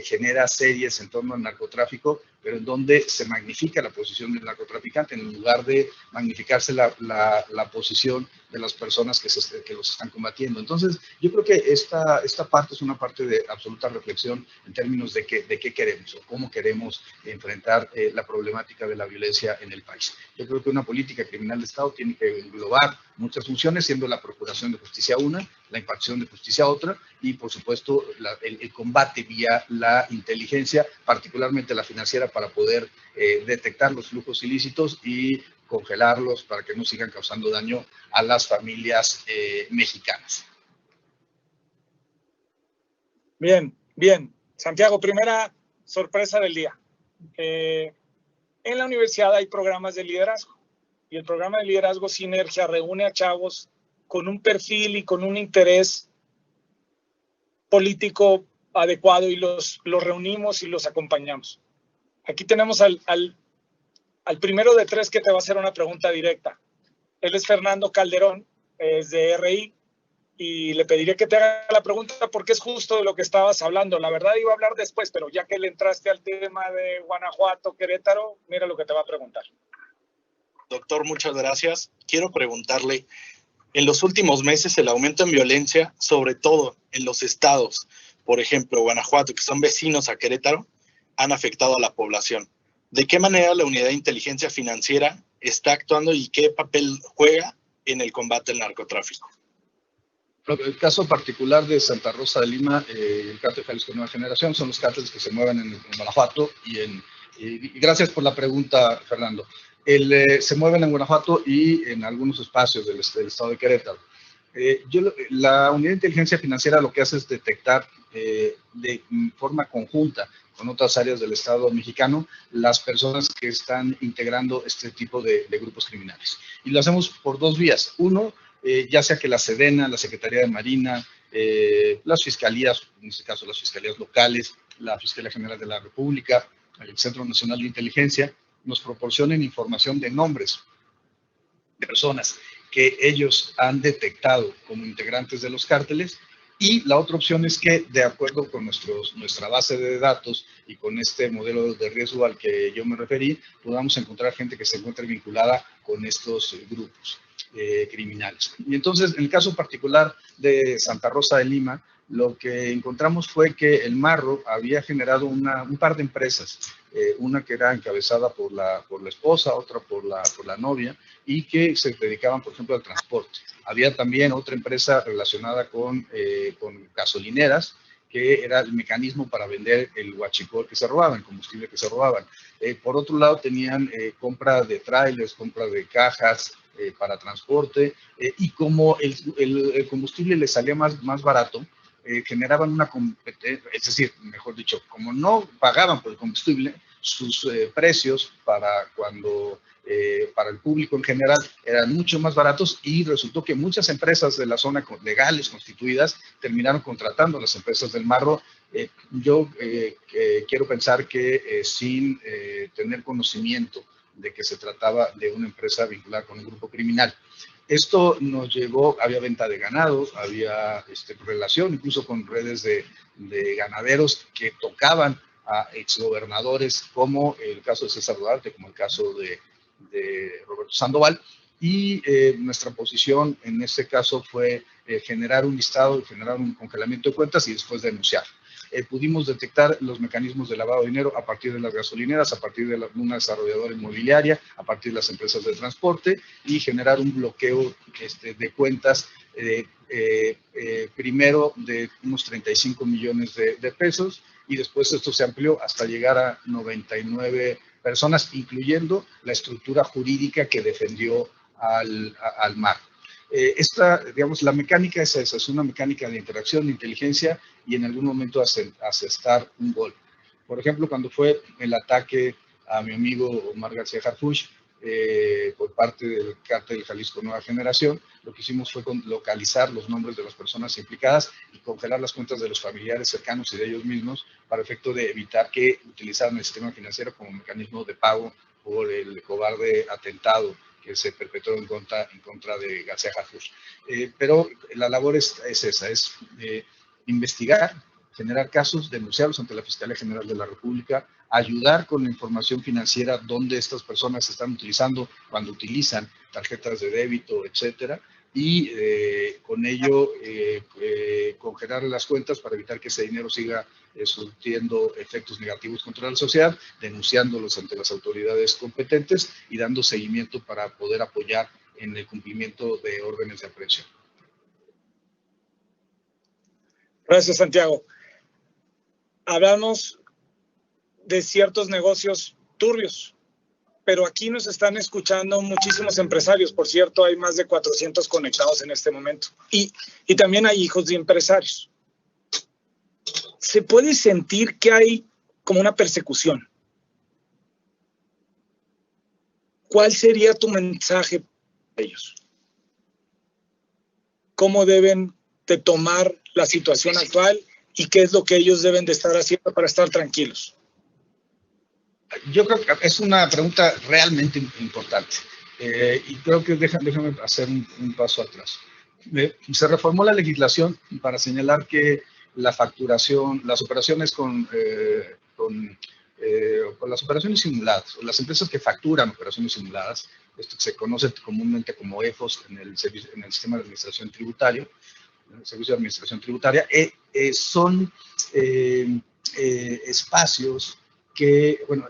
genera series en torno al narcotráfico, pero en donde se magnifica la posición del narcotraficante en lugar de magnificarse la posición de las personas que los están combatiendo. Entonces, yo creo que esta parte es una parte de absoluta reflexión en términos de qué queremos o cómo queremos enfrentar la problemática de la violencia en el país. Yo creo que una política criminal de Estado tiene que englobar muchas funciones, siendo la procuración de justicia una, la impartición de justicia otra, y por supuesto el combate vía la inteligencia, particularmente la financiera, para poder detectar los flujos ilícitos y congelarlos para que no sigan causando daño a las familias mexicanas. Bien. Santiago, primera sorpresa del día. En la universidad hay programas de liderazgo y el programa de liderazgo Sinergia reúne a chavos con un perfil y con un interés político adecuado y los reunimos y los acompañamos. Aquí tenemos al primero de tres que te va a hacer una pregunta directa. Él es Fernando Calderón, es de RI, y le pediría que te haga la pregunta porque es justo de lo que estabas hablando. La verdad iba a hablar después, pero ya que le entraste al tema de Guanajuato, Querétaro, mira lo que te va a preguntar. Doctor, muchas gracias. Quiero preguntarle, en los últimos meses el aumento en violencia, sobre todo en los estados, por ejemplo, Guanajuato, que son vecinos a Querétaro, han afectado a la población. ¿De qué manera la Unidad de Inteligencia Financiera está actuando y qué papel juega en el combate al narcotráfico? El caso particular de Santa Rosa de Lima y el cártel Jalisco Nueva Generación son los cárteles que se mueven en Guanajuato y gracias por la pregunta, Fernando. Se mueven en Guanajuato y en algunos espacios del estado de Querétaro. La Unidad de Inteligencia Financiera lo que hace es detectar de forma conjunta con otras áreas del Estado mexicano las personas que están integrando este tipo de grupos criminales. Y lo hacemos por dos vías. Uno, ya sea que la Sedena, la Secretaría de Marina, las fiscalías, en este caso las fiscalías locales, la Fiscalía General de la República, el Centro Nacional de Inteligencia, nos proporcionen información de nombres de personas que ellos han detectado como integrantes de los cárteles. Y la otra opción es que, de acuerdo con nuestra base de datos y con este modelo de riesgo al que yo me referí, podamos encontrar gente que se encuentre vinculada con estos grupos criminales. Y entonces, en el caso particular de Santa Rosa de Lima, lo que encontramos fue que el Marro había generado un par de empresas, una que era encabezada por la esposa, otra por la novia, y que se dedicaban, por ejemplo, al transporte. Había también otra empresa relacionada con gasolineras, que era el mecanismo para vender el huachicol que se robaban, el combustible que se robaban. Por otro lado, tenían compra de trailers, compra de cajas para transporte, y como el combustible les salía más barato, generaban una competencia, es decir, mejor dicho, como no pagaban por el combustible, sus precios para el público en general eran mucho más baratos, y resultó que muchas empresas de la zona legales constituidas terminaron contratando a las empresas del Marro. Yo quiero pensar que sin tener conocimiento de que se trataba de una empresa vinculada con un grupo criminal. Esto nos llevó, había venta de ganado, había relación incluso con redes de ganaderos que tocaban a exgobernadores, como el caso de César Duarte, como el caso de Roberto Sandoval, y nuestra posición en este caso fue generar un listado, generar un congelamiento de cuentas y después denunciar. Pudimos detectar los mecanismos de lavado de dinero a partir de las gasolineras, a partir de una desarrolladora inmobiliaria, a partir de las empresas de transporte, y generar un bloqueo de cuentas, primero de unos 35 millones de pesos, y después esto se amplió hasta llegar a 99 personas, incluyendo la estructura jurídica que defendió al MAR. Digamos, la mecánica es esa, es una mecánica de interacción, de inteligencia, y en algún momento asestar un golpe. Por ejemplo, cuando fue el ataque a mi amigo Omar García Harfuch por parte del cártel Jalisco Nueva Generación, lo que hicimos fue localizar los nombres de las personas implicadas y congelar las cuentas de los familiares cercanos y de ellos mismos, para efecto de evitar que utilizaran el sistema financiero como mecanismo de pago por el cobarde atentado que se perpetró en contra de García Harfuch. Pero la labor es esa, es investigar, generar casos, denunciarlos ante la Fiscalía General de la República, ayudar con la información financiera donde estas personas se están utilizando, cuando utilizan tarjetas de débito, etcétera, y con ello congelar las cuentas para evitar que ese dinero siga surtiendo efectos negativos contra la sociedad, denunciándolos ante las autoridades competentes y dando seguimiento para poder apoyar en el cumplimiento de órdenes de aprehensión. Gracias, Santiago. Hablamos de ciertos negocios turbios, pero aquí nos están escuchando muchísimos empresarios. Por cierto, hay más de 400 conectados en este momento. Y también hay hijos de empresarios. Se puede sentir que hay como una persecución. ¿Cuál sería tu mensaje para ellos? ¿Cómo deben de tomar la situación actual y qué es lo que ellos deben de estar haciendo para estar tranquilos? Yo creo que es una pregunta realmente importante, y creo que déjame hacer un paso atrás. Se reformó la legislación para señalar que la facturación, las operaciones con las operaciones simuladas, o las empresas que facturan operaciones simuladas, esto se conoce comúnmente como EFOS en el sistema de administración tributaria, el Servicio de Administración Tributaria, son espacios que, bueno,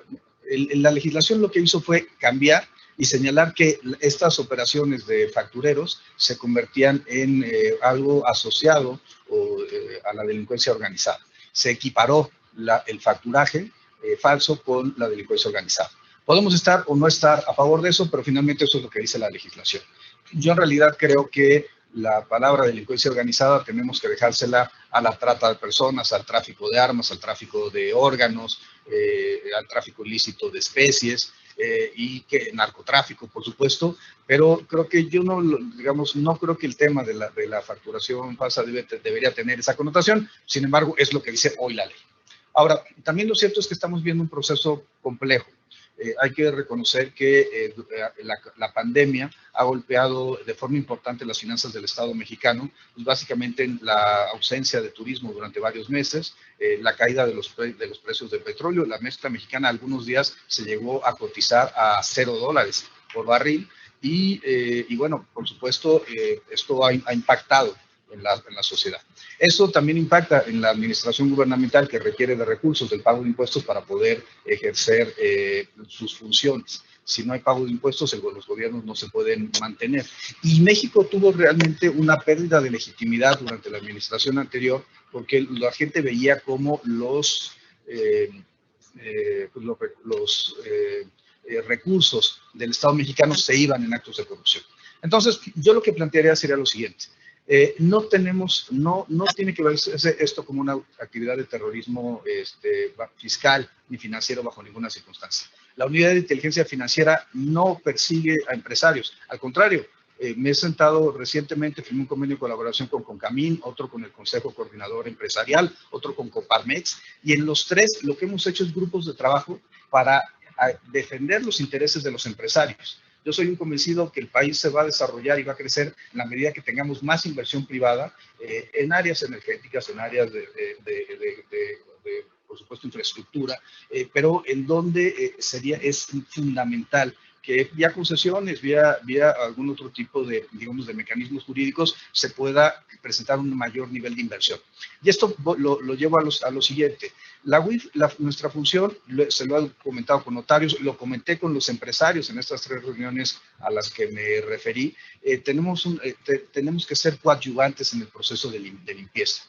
la legislación lo que hizo fue cambiar y señalar que estas operaciones de factureros se convertían en algo asociado a la delincuencia organizada. Se equiparó el facturaje falso con la delincuencia organizada. Podemos estar o no estar a favor de eso, pero finalmente eso es lo que dice la legislación. Yo en realidad creo que la palabra delincuencia organizada tenemos que dejársela a la trata de personas, al tráfico de armas, al tráfico de órganos, al tráfico ilícito de especies, y que narcotráfico, por supuesto, pero creo que yo no creo que el tema de la facturación falsa debería tener esa connotación. Sin embargo, es lo que dice hoy la ley. Ahora, también lo cierto es que estamos viendo un proceso complejo. Hay que reconocer que la pandemia ha golpeado de forma importante las finanzas del Estado mexicano, pues básicamente en la ausencia de turismo durante varios meses, la caída de los precios del petróleo. La mezcla mexicana algunos días se llegó a cotizar a $0 por barril y bueno, por supuesto, esto ha impactado en la sociedad. Eso también impacta en la administración gubernamental, que requiere de recursos del pago de impuestos para poder ejercer sus funciones. Si no hay pago de impuestos, los gobiernos no se pueden mantener. Y México tuvo realmente una pérdida de legitimidad durante la administración anterior, porque la gente veía cómo los recursos del Estado mexicano se iban en actos de corrupción. Entonces, yo lo que plantearía sería lo siguiente. No tiene que verse esto como una actividad de terrorismo fiscal ni financiero bajo ninguna circunstancia. La unidad de inteligencia financiera no persigue a empresarios, al contrario, me he sentado recientemente, firmé un convenio de colaboración con Concamín, otro con el Consejo Coordinador Empresarial, otro con Coparmex, y en los tres lo que hemos hecho es grupos de trabajo para defender los intereses de los empresarios. Yo soy un convencido que el país se va a desarrollar y va a crecer en la medida que tengamos más inversión privada en áreas energéticas, en áreas de por supuesto, infraestructura, pero en donde es fundamental que vía concesiones, vía algún otro tipo de, digamos, de mecanismos jurídicos, se pueda presentar un mayor nivel de inversión. Y esto lo llevo a lo siguiente. La UIF, nuestra función, se lo he comentado con notarios, lo comenté con los empresarios en estas 3 reuniones a las que me referí, tenemos que ser coadyuvantes en el proceso de limpieza.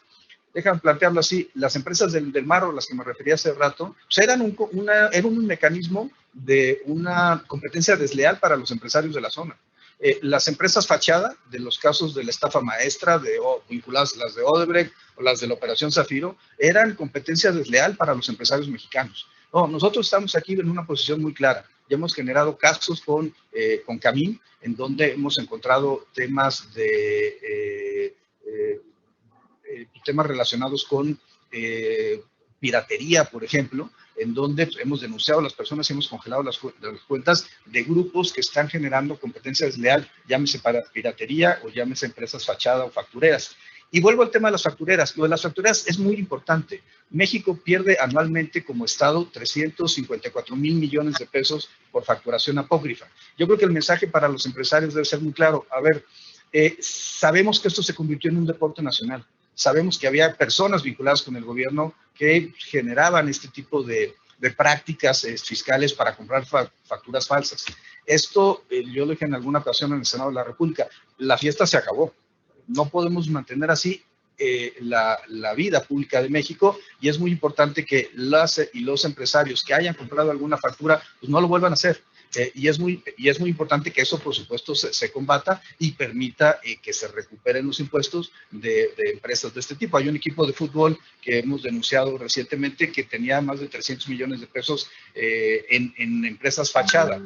Déjame plantearlo así, las empresas del mar, a las que me refería hace rato, pues eran un mecanismo de una competencia desleal para los empresarios de la zona. Las empresas fachada, de los casos de la estafa maestra, vinculadas a las de Odebrecht o las de la Operación Zafiro, eran competencia desleal para los empresarios mexicanos. No, nosotros estamos aquí en una posición muy clara. Ya hemos generado casos con Camín, en donde hemos encontrado temas temas relacionados con piratería, por ejemplo, en donde hemos denunciado a las personas y hemos congelado las cuentas de grupos que están generando competencia desleal, llámese para piratería o llámese empresas fachada o factureras. Y vuelvo al tema de las factureras. Lo de las factureras es muy importante. México pierde anualmente como Estado 354,000 millones de pesos por facturación apócrifa. Yo creo que el mensaje para los empresarios debe ser muy claro. A ver, sabemos que esto se convirtió en un deporte nacional. Sabemos que había personas vinculadas con el gobierno que generaban este tipo de prácticas fiscales para comprar facturas falsas. Esto, yo lo dije en alguna ocasión en el Senado de la República, la fiesta se acabó. No podemos mantener así la vida pública de México y es muy importante que las y los empresarios que hayan comprado alguna factura pues no lo vuelvan a hacer. Y es muy importante que eso, por supuesto, se combata y permita que se recuperen los impuestos de empresas de este tipo. Hay un equipo de fútbol que hemos denunciado recientemente que tenía más de 300 millones de pesos en empresas fachada.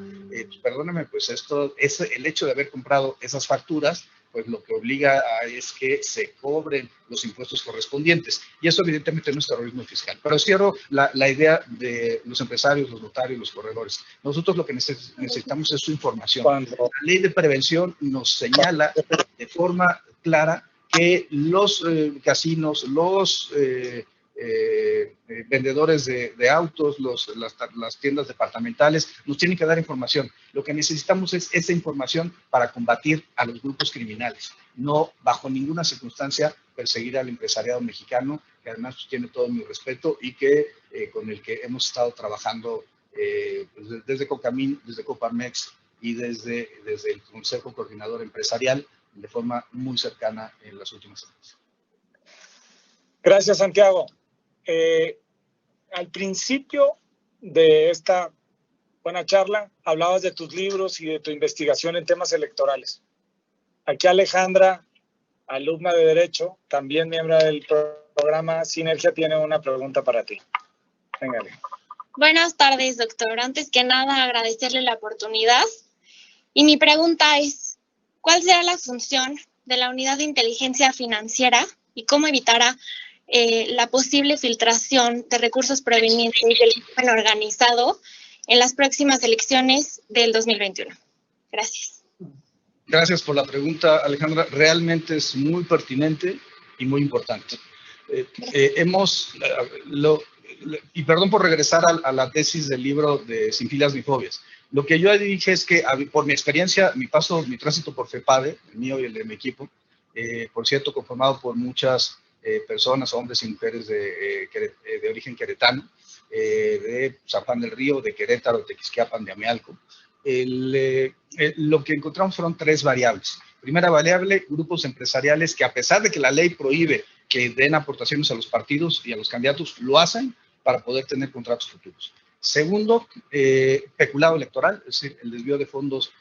Perdóname, pues el hecho de haber comprado esas facturas, pues lo que obliga es que se cobren los impuestos correspondientes. Y eso evidentemente no es terrorismo fiscal. Pero cierro la idea de los empresarios, los notarios, los corredores. Nosotros lo que necesitamos es su información. La ley de prevención nos señala de forma clara que los casinos, los vendedores de autos, las tiendas departamentales, nos tienen que dar información. Lo que necesitamos es esa información para combatir a los grupos criminales, no bajo ninguna circunstancia perseguir al empresariado mexicano, que además pues, tiene todo mi respeto y que con el que hemos estado trabajando pues, desde Concamín, desde Coparmex y desde el Consejo Coordinador Empresarial de forma muy cercana en las últimas semanas. Gracias, Santiago. Al principio de esta buena charla hablabas de tus libros y de tu investigación en temas electorales. Aquí Alejandra, alumna de Derecho, también miembro del programa Sinergia, tiene una pregunta para ti. Venga. Buenas tardes, doctor. Antes que nada, agradecerle la oportunidad. Y mi pregunta es, ¿cuál será la función de la Unidad de Inteligencia Financiera y cómo evitará la posible filtración de recursos provenientes del crimen organizado en las próximas elecciones del 2021? Gracias. Gracias por la pregunta, Alejandra. Realmente es muy pertinente y muy importante. Y perdón por regresar a la tesis del libro de Sin filas ni fobias. Lo que yo dije es que por mi experiencia, mi tránsito por FEPADE, el mío y el de mi equipo, por cierto, conformado por muchas personas, hombres y mujeres de origen queretano, de San Juan del Río, de Querétaro, de Tequisquiapan, de Amealco. Lo que encontramos fueron 3 variables. Primera variable, grupos empresariales que, a pesar de que la ley prohíbe que den aportaciones a los partidos y a los candidatos, lo hacen para poder tener contratos futuros. Segundo, peculado electoral, es decir, el desvío de fondos,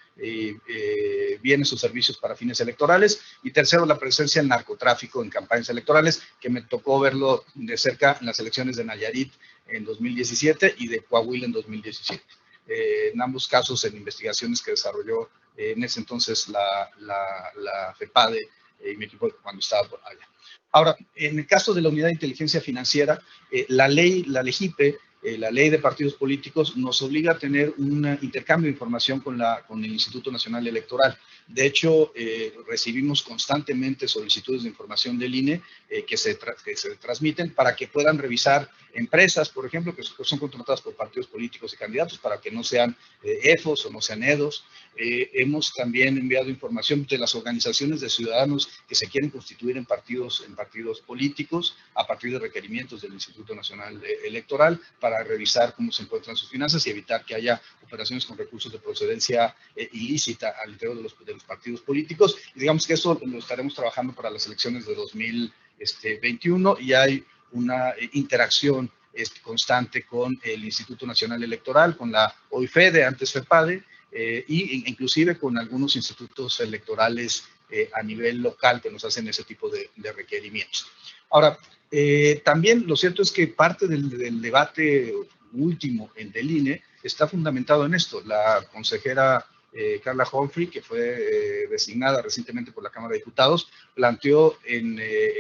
bienes o servicios para fines electorales. Y tercero, la presencia del narcotráfico en campañas electorales, que me tocó verlo de cerca en las elecciones de Nayarit en 2017 y de Coahuila en 2017. En ambos casos, en investigaciones que desarrolló en ese entonces la FEPADE y mi equipo cuando estaba por allá. Ahora, en el caso de la Unidad de Inteligencia Financiera, la LEGIPE, la Ley de Partidos Políticos, nos obliga a tener un intercambio de información con el Instituto Nacional Electoral. De hecho, recibimos constantemente solicitudes de información del INE que se transmiten para que puedan revisar empresas, por ejemplo, que son contratadas por partidos políticos y candidatos, para que no sean EFOS o no sean EDOS. Hemos también enviado información de las organizaciones de ciudadanos que se quieren constituir en partidos políticos a partir de requerimientos del Instituto Nacional Electoral para revisar cómo se encuentran sus finanzas y evitar que haya operaciones con recursos de procedencia ilícita al interior de los partidos políticos. Y digamos que eso lo estaremos trabajando para las elecciones de 2021 y hay una interacción constante con el Instituto Nacional Electoral, con la OIFEDE, antes FEPADE, y inclusive con algunos institutos electorales a nivel local que nos hacen ese tipo de requerimientos. Ahora, también lo cierto es que parte del debate último del INE está fundamentado en esto. La consejera Carla Humphrey, que fue designada recientemente por la Cámara de Diputados, planteó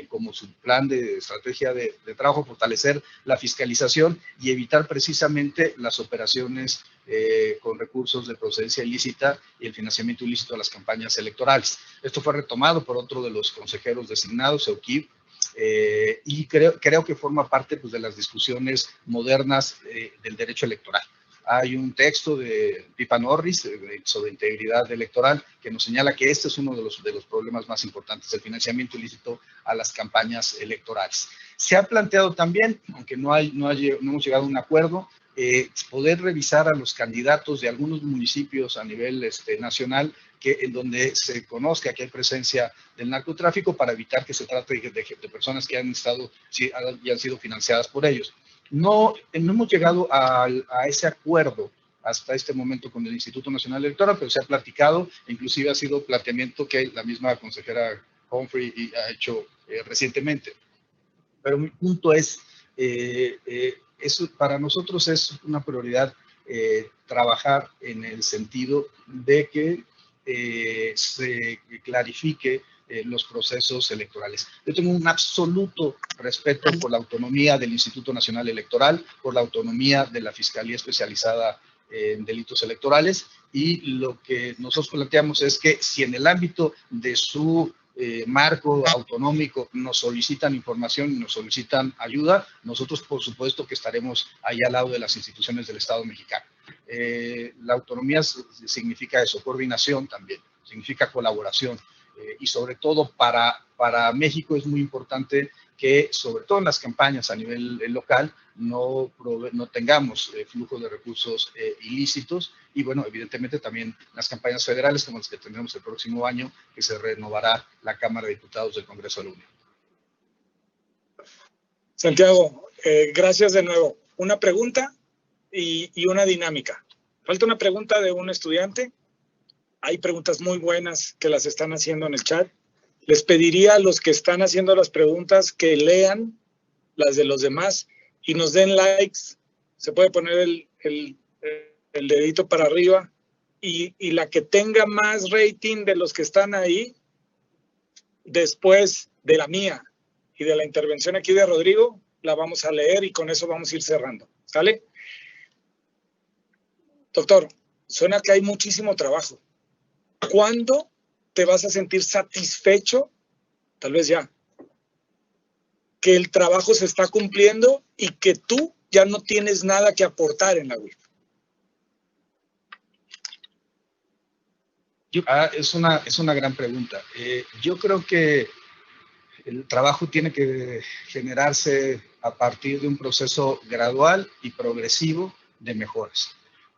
como su plan de estrategia de trabajo fortalecer la fiscalización y evitar precisamente las operaciones con recursos de procedencia ilícita y el financiamiento ilícito a las campañas electorales. Esto fue retomado por otro de los consejeros designados, Eukib, y creo que forma parte pues, de las discusiones modernas del derecho electoral. Hay un texto de Pipa Norris sobre integridad electoral que nos señala que este es uno de los problemas más importantes, el financiamiento ilícito a las campañas electorales. Se ha planteado también, aunque no hemos llegado a un acuerdo, poder revisar a los candidatos de algunos municipios a nivel nacional en donde se conozca que hay presencia del narcotráfico para evitar que se trate de personas que han sido financiadas por ellos. No hemos llegado a ese acuerdo hasta este momento con el Instituto Nacional Electoral, pero se ha platicado, inclusive ha sido planteamiento que la misma consejera Humphrey ha hecho recientemente. Pero mi punto es, eso para nosotros es una prioridad trabajar en el sentido de que se clarifique los procesos electorales. Yo tengo un absoluto respeto por la autonomía del Instituto Nacional Electoral, por la autonomía de la Fiscalía Especializada en Delitos Electorales, y lo que nosotros planteamos es que si en el ámbito de su marco autonómico nos solicitan información y nos solicitan ayuda, nosotros por supuesto que estaremos ahí al lado de las instituciones del Estado mexicano. La autonomía significa eso, coordinación también, significa colaboración. Y sobre todo para México es muy importante que, sobre todo en las campañas a nivel local, no tengamos flujo de recursos ilícitos. Y bueno, evidentemente también las campañas federales, como las que tendremos el próximo año, que se renovará la Cámara de Diputados del Congreso de la Unión. Santiago, gracias de nuevo. Una pregunta y una dinámica. Falta una pregunta de un estudiante. Hay preguntas muy buenas que las están haciendo en el chat. Les pediría a los que están haciendo las preguntas que lean las de los demás y nos den likes. Se puede poner el dedito para arriba y la que tenga más rating de los que están ahí, después de la mía, y de la intervención aquí de Rodrigo, la vamos a leer y con eso vamos a ir cerrando. ¿Sale? Doctor, suena que hay muchísimo trabajo. ¿Cuándo te vas a sentir satisfecho? Tal vez ya. Que el trabajo se está cumpliendo y que tú ya no tienes nada que aportar en la UIF. Es una gran pregunta. Yo creo que el trabajo tiene que generarse a partir de un proceso gradual y progresivo de mejoras.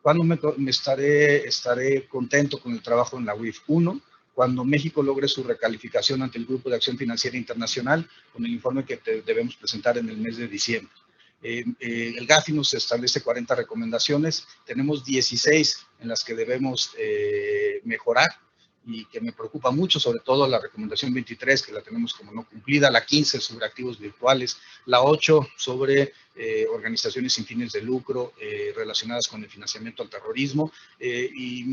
¿Cuándo estaré contento con el trabajo en la UIF? Uno, cuando México logre su recalificación ante el Grupo de Acción Financiera Internacional con el informe que debemos presentar en el mes de diciembre. El GAFI nos establece 40 recomendaciones, tenemos 16 en las que debemos mejorar y que me preocupa mucho, sobre todo la recomendación 23, que la tenemos como no cumplida, la 15 sobre activos virtuales, la 8 sobre organizaciones sin fines de lucro relacionadas con el financiamiento al terrorismo, y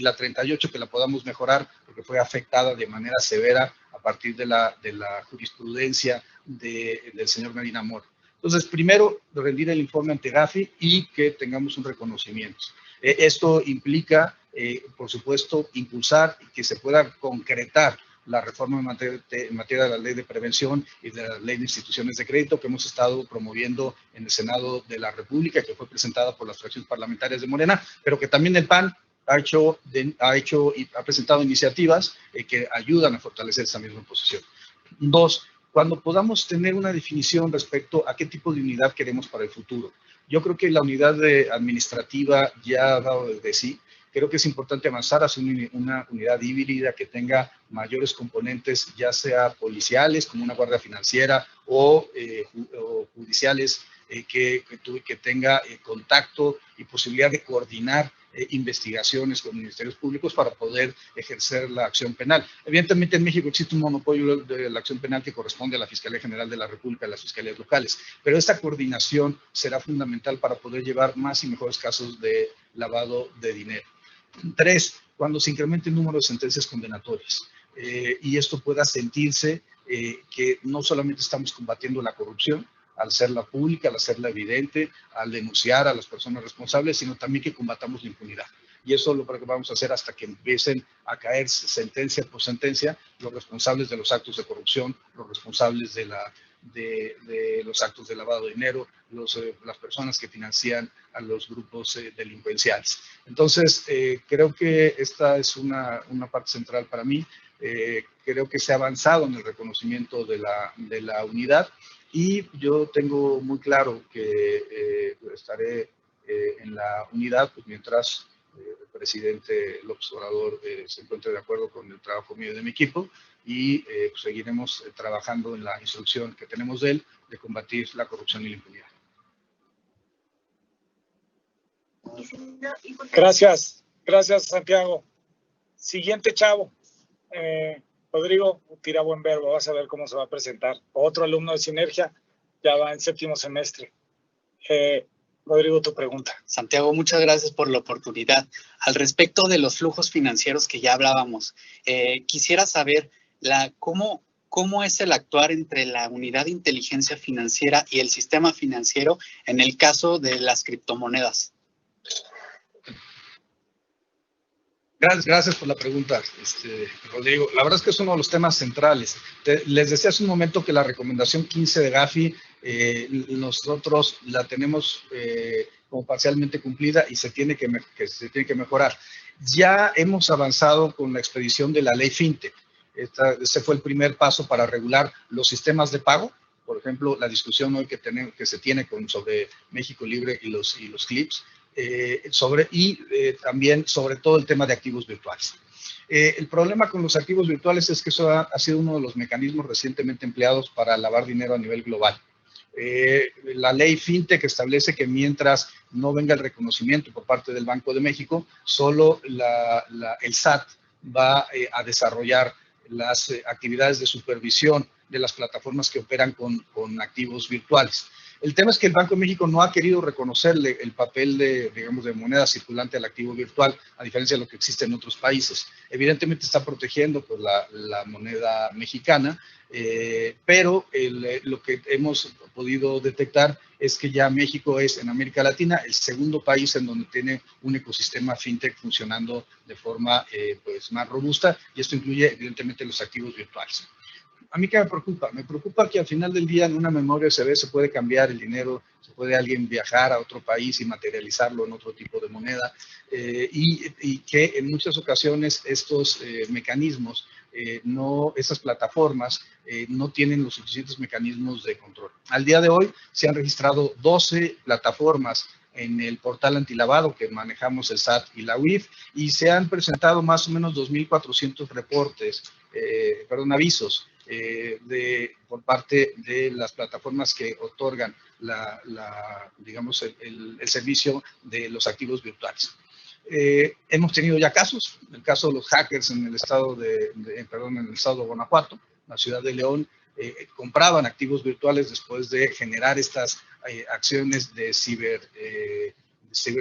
la 38 que la podamos mejorar porque fue afectada de manera severa a partir de la jurisprudencia del señor Medina Mora. Entonces, primero, rendir el informe ante GAFI y que tengamos un reconocimiento. Esto implica, por supuesto, impulsar y que se pueda concretar la reforma en materia de la ley de prevención y de la ley de instituciones de crédito que hemos estado promoviendo en el Senado de la República, que fue presentada por las fracciones parlamentarias de Morena, pero que también el PAN ha hecho y ha presentado iniciativas que ayudan a fortalecer esa misma posición. Dos, cuando podamos tener una definición respecto a qué tipo de unidad queremos para el futuro. Yo creo que la unidad administrativa ya ha dado de sí. Creo que es importante avanzar hacia una unidad híbrida que tenga mayores componentes, ya sea policiales, como una guardia financiera, o judiciales, que tenga contacto y posibilidad de coordinar investigaciones con ministerios públicos para poder ejercer la acción penal. Evidentemente en México existe un monopolio de la acción penal que corresponde a la Fiscalía General de la República y a las fiscalías locales, pero esta coordinación será fundamental para poder llevar más y mejores casos de lavado de dinero. 3, cuando se incremente el número de sentencias condenatorias y esto pueda sentirse que no solamente estamos combatiendo la corrupción, al hacerla pública, al hacerla evidente, al denunciar a las personas responsables, sino también que combatamos la impunidad. Y eso es lo que vamos a hacer hasta que empiecen a caer sentencia por sentencia los responsables de los actos de corrupción, los responsables de los actos de lavado de dinero, las personas que financian a los grupos delincuenciales. Entonces, creo que esta es una parte central para mí. Creo que se ha avanzado en el reconocimiento de la unidad. Y yo tengo muy claro que estaré en la unidad pues, mientras el presidente López Obrador se encuentre de acuerdo con el trabajo mío y de mi equipo y pues, seguiremos trabajando en la instrucción que tenemos de él de combatir la corrupción y la impunidad. Gracias Santiago. Siguiente chavo. Rodrigo, tira buen verbo, vas a ver cómo se va a presentar. Otro alumno de Sinergia, ya va en 7º semestre. Rodrigo, tu pregunta. Santiago, muchas gracias por la oportunidad. Al respecto de los flujos financieros que ya hablábamos, quisiera saber cómo es el actuar entre la unidad de inteligencia financiera y el sistema financiero en el caso de las criptomonedas. Gracias por la pregunta, Rodrigo. La verdad es que es uno de los temas centrales. Les decía hace un momento que la recomendación 15 de GAFI, nosotros la tenemos como parcialmente cumplida y se tiene que mejorar. Ya hemos avanzado con la expedición de la ley FinTech. Ese fue el primer paso para regular los sistemas de pago. Por ejemplo, la discusión hoy que se tiene sobre México Libre y los CLIPS. También sobre todo el tema de activos virtuales. El problema con los activos virtuales es que eso ha sido uno de los mecanismos recientemente empleados para lavar dinero a nivel global. La ley FinTech establece que mientras no venga el reconocimiento por parte del Banco de México, solo el SAT va a desarrollar las actividades de supervisión de las plataformas que operan con activos virtuales. El tema es que el Banco de México no ha querido reconocerle el papel de, digamos, de moneda circulante al activo virtual, a diferencia de lo que existe en otros países. Evidentemente está protegiendo pues, la moneda mexicana, pero lo que hemos podido detectar es que ya México es en América Latina el segundo país en donde tiene un ecosistema fintech funcionando de forma pues, más robusta, y esto incluye evidentemente los activos virtuales. ¿A mí qué me preocupa? Me preocupa que al final del día en una memoria USB se puede cambiar el dinero, se puede alguien viajar a otro país y materializarlo en otro tipo de moneda, y que en muchas ocasiones estos mecanismos, estas plataformas no tienen los suficientes mecanismos de control. Al día de hoy se han registrado 12 plataformas en el portal antilavado que manejamos el SAT y la UIF, y se han presentado más o menos 2.400 reportes, avisos por parte de las plataformas que otorgan digamos, el servicio de los activos virtuales. Hemos tenido ya casos, el caso de los hackers en el estado en el estado de Guanajuato, la ciudad de León, compraban activos virtuales después de generar estas acciones de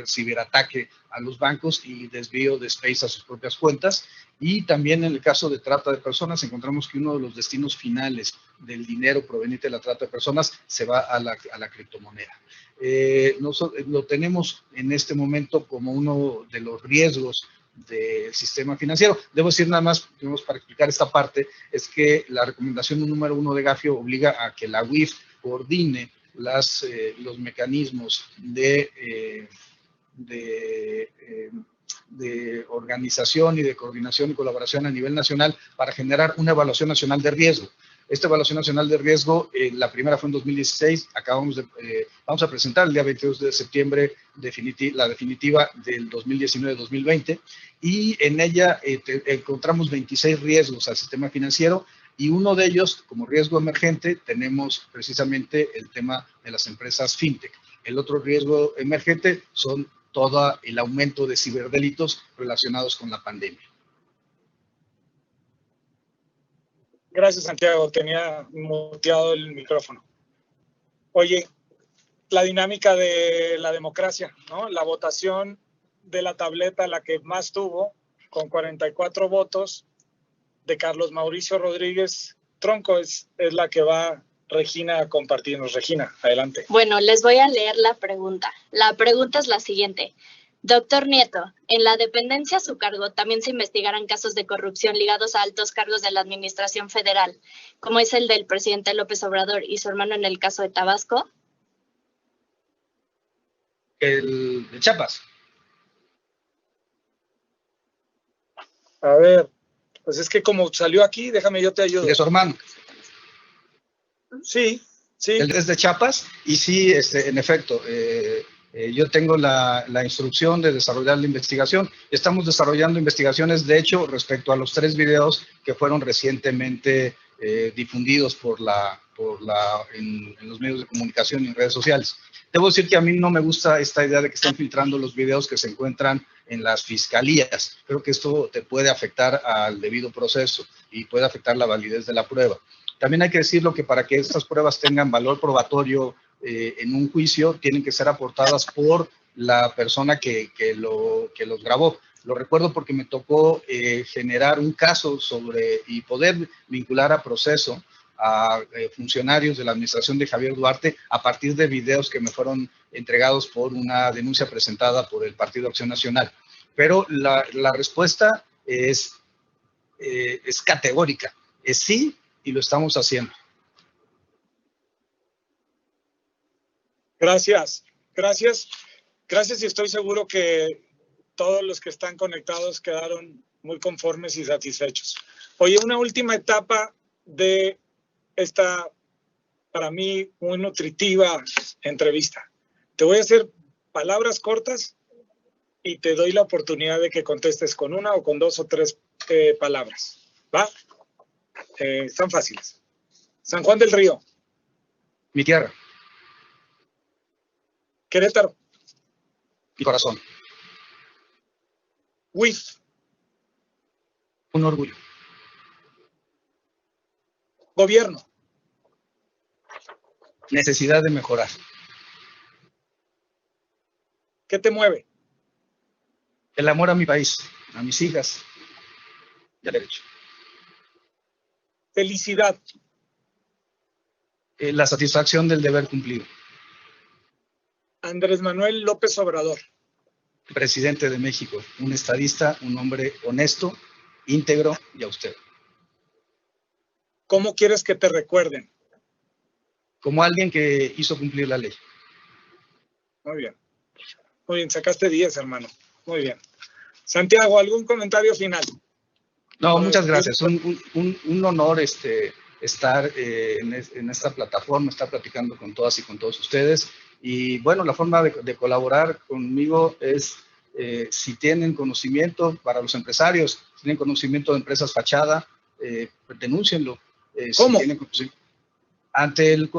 ciberataque a los bancos y desvío de space a sus propias cuentas. Y también en el caso de trata de personas, encontramos que uno de los destinos finales del dinero proveniente de la trata de personas se va a la criptomoneda. Nosotros lo tenemos en este momento como uno de los riesgos del sistema financiero. Debo decir nada más, para explicar esta parte, es que la recomendación número 1 de Gafio obliga a que la UIF coordine los mecanismos de organización y de coordinación y colaboración a nivel nacional para generar una evaluación nacional de riesgo. Esta evaluación nacional de riesgo, la primera fue en 2016, vamos a presentar el día 22 de septiembre la definitiva del 2019-2020, y en ella encontramos 26 riesgos al sistema financiero, y uno de ellos, como riesgo emergente, tenemos precisamente el tema de las empresas fintech. El otro riesgo emergente son todo el aumento de ciberdelitos relacionados con la pandemia. Gracias, Santiago. Tenía muteado el micrófono. Oye, la dinámica de la democracia, ¿no? La votación de la tableta, la que más tuvo, con 44 votos, de Carlos Mauricio Rodríguez Tronco, es la que va Regina a compartirnos. Regina, adelante. Bueno, les voy a leer la pregunta. La pregunta es la siguiente. Doctor Nieto, en la dependencia a su cargo también se investigarán casos de corrupción ligados a altos cargos de la administración federal, como es el del presidente López Obrador y su hermano en el caso de Tabasco. El de Chiapas. A ver, pues es que como salió aquí, déjame yo te ayudo. De su hermano. Sí. Él es de Chiapas, y sí, en efecto, yo tengo la instrucción de desarrollar la investigación. Estamos desarrollando investigaciones, de hecho, respecto a los 3 videos que fueron recientemente difundidos en los medios de comunicación y en redes sociales. Debo decir que a mí no me gusta esta idea de que estén filtrando los videos que se encuentran en las fiscalías. Creo que esto te puede afectar al debido proceso y puede afectar la validez de la prueba. También hay que decirlo que para que estas pruebas tengan valor probatorio en un juicio, tienen que ser aportadas por la persona que los grabó. Lo recuerdo porque me tocó generar un caso y poder vincular a proceso a funcionarios de la administración de Javier Duarte a partir de videos que me fueron entregados por una denuncia presentada por el Partido Acción Nacional. Pero la respuesta es categórica, es sí, y lo estamos haciendo. Gracias, y estoy seguro que todos los que están conectados quedaron muy conformes y satisfechos. Oye, una última etapa de esta, para mí, muy nutritiva entrevista. Te voy a hacer palabras cortas y te doy la oportunidad de que contestes con una o con 2 o 3 palabras. ¿Va? Están fáciles. San Juan del Río. Mi tierra. Querétaro. Mi corazón. WIF. Un orgullo. Gobierno. Necesidad de mejorar. ¿Qué te mueve? El amor a mi país, a mis hijas y al derecho. Felicidad. La satisfacción del deber cumplido. Andrés Manuel López Obrador. Presidente de México, un estadista, un hombre honesto, íntegro y austero. ¿Cómo quieres que te recuerden? Como alguien que hizo cumplir la ley. Muy bien. Muy bien, sacaste 10, hermano. Muy bien. Santiago, ¿algún comentario final? No, muchas gracias. Un honor estar en esta plataforma, estar platicando con todas y con todos ustedes. Y bueno, la forma de colaborar conmigo es, si tienen conocimiento para los empresarios, si tienen conocimiento de empresas fachada, denúncienlo. ¿Cómo? Si tienen, ante el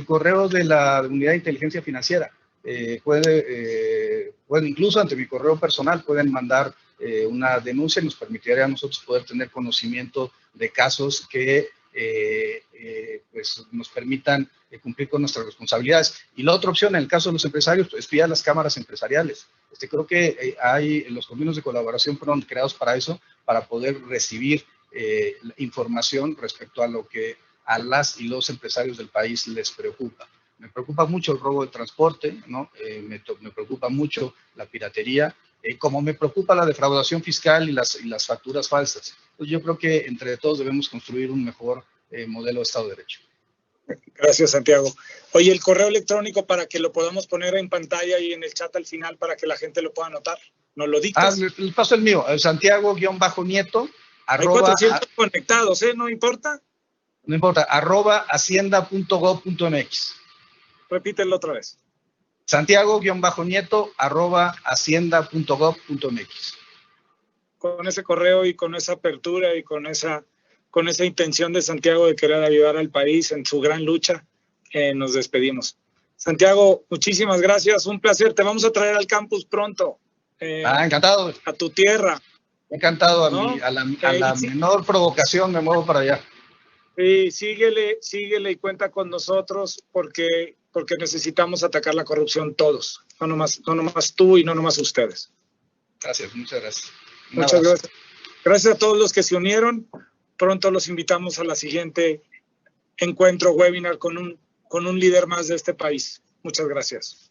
correo de la Unidad de Inteligencia Financiera. Pueden incluso ante mi correo personal pueden mandar una denuncia y nos permitiría a nosotros poder tener conocimiento de casos que pues nos permitan cumplir con nuestras responsabilidades. Y la otra opción, en el caso de los empresarios, pues, espiar las cámaras empresariales. Creo que los convenios de colaboración fueron creados para eso, para poder recibir información respecto a lo que a las y los empresarios del país les preocupa. Me preocupa mucho el robo de transporte, ¿no? Me preocupa mucho la piratería, como me preocupa la defraudación fiscal y las facturas falsas. Entonces yo creo que entre todos debemos construir un mejor modelo de Estado de Derecho. Gracias, Santiago. Oye, el correo electrónico para que lo podamos poner en pantalla y en el chat al final para que la gente lo pueda anotar. ¿Nos lo dictas? Le paso el mío, Santiago-Nieto. Hay 400 conectados, ¿no importa? No importa, @hacienda.gov.mx. Repítelo otra vez. Santiago-Nieto @hacienda.gov.mx. Con ese correo y con esa apertura y con esa intención de Santiago de querer ayudar al país en su gran lucha, nos despedimos. Santiago, muchísimas gracias, un placer. Te vamos a traer al campus pronto. Encantado. A tu tierra. Encantado, ¿no? a la menor provocación me muevo para allá. Sí, síguele y cuenta con nosotros porque necesitamos atacar la corrupción todos, no nomás tú y no nomás ustedes. Gracias, muchas gracias. Muchas gracias. Gracias a todos los que se unieron. Pronto los invitamos a la siguiente encuentro webinar con un líder más de este país. Muchas gracias.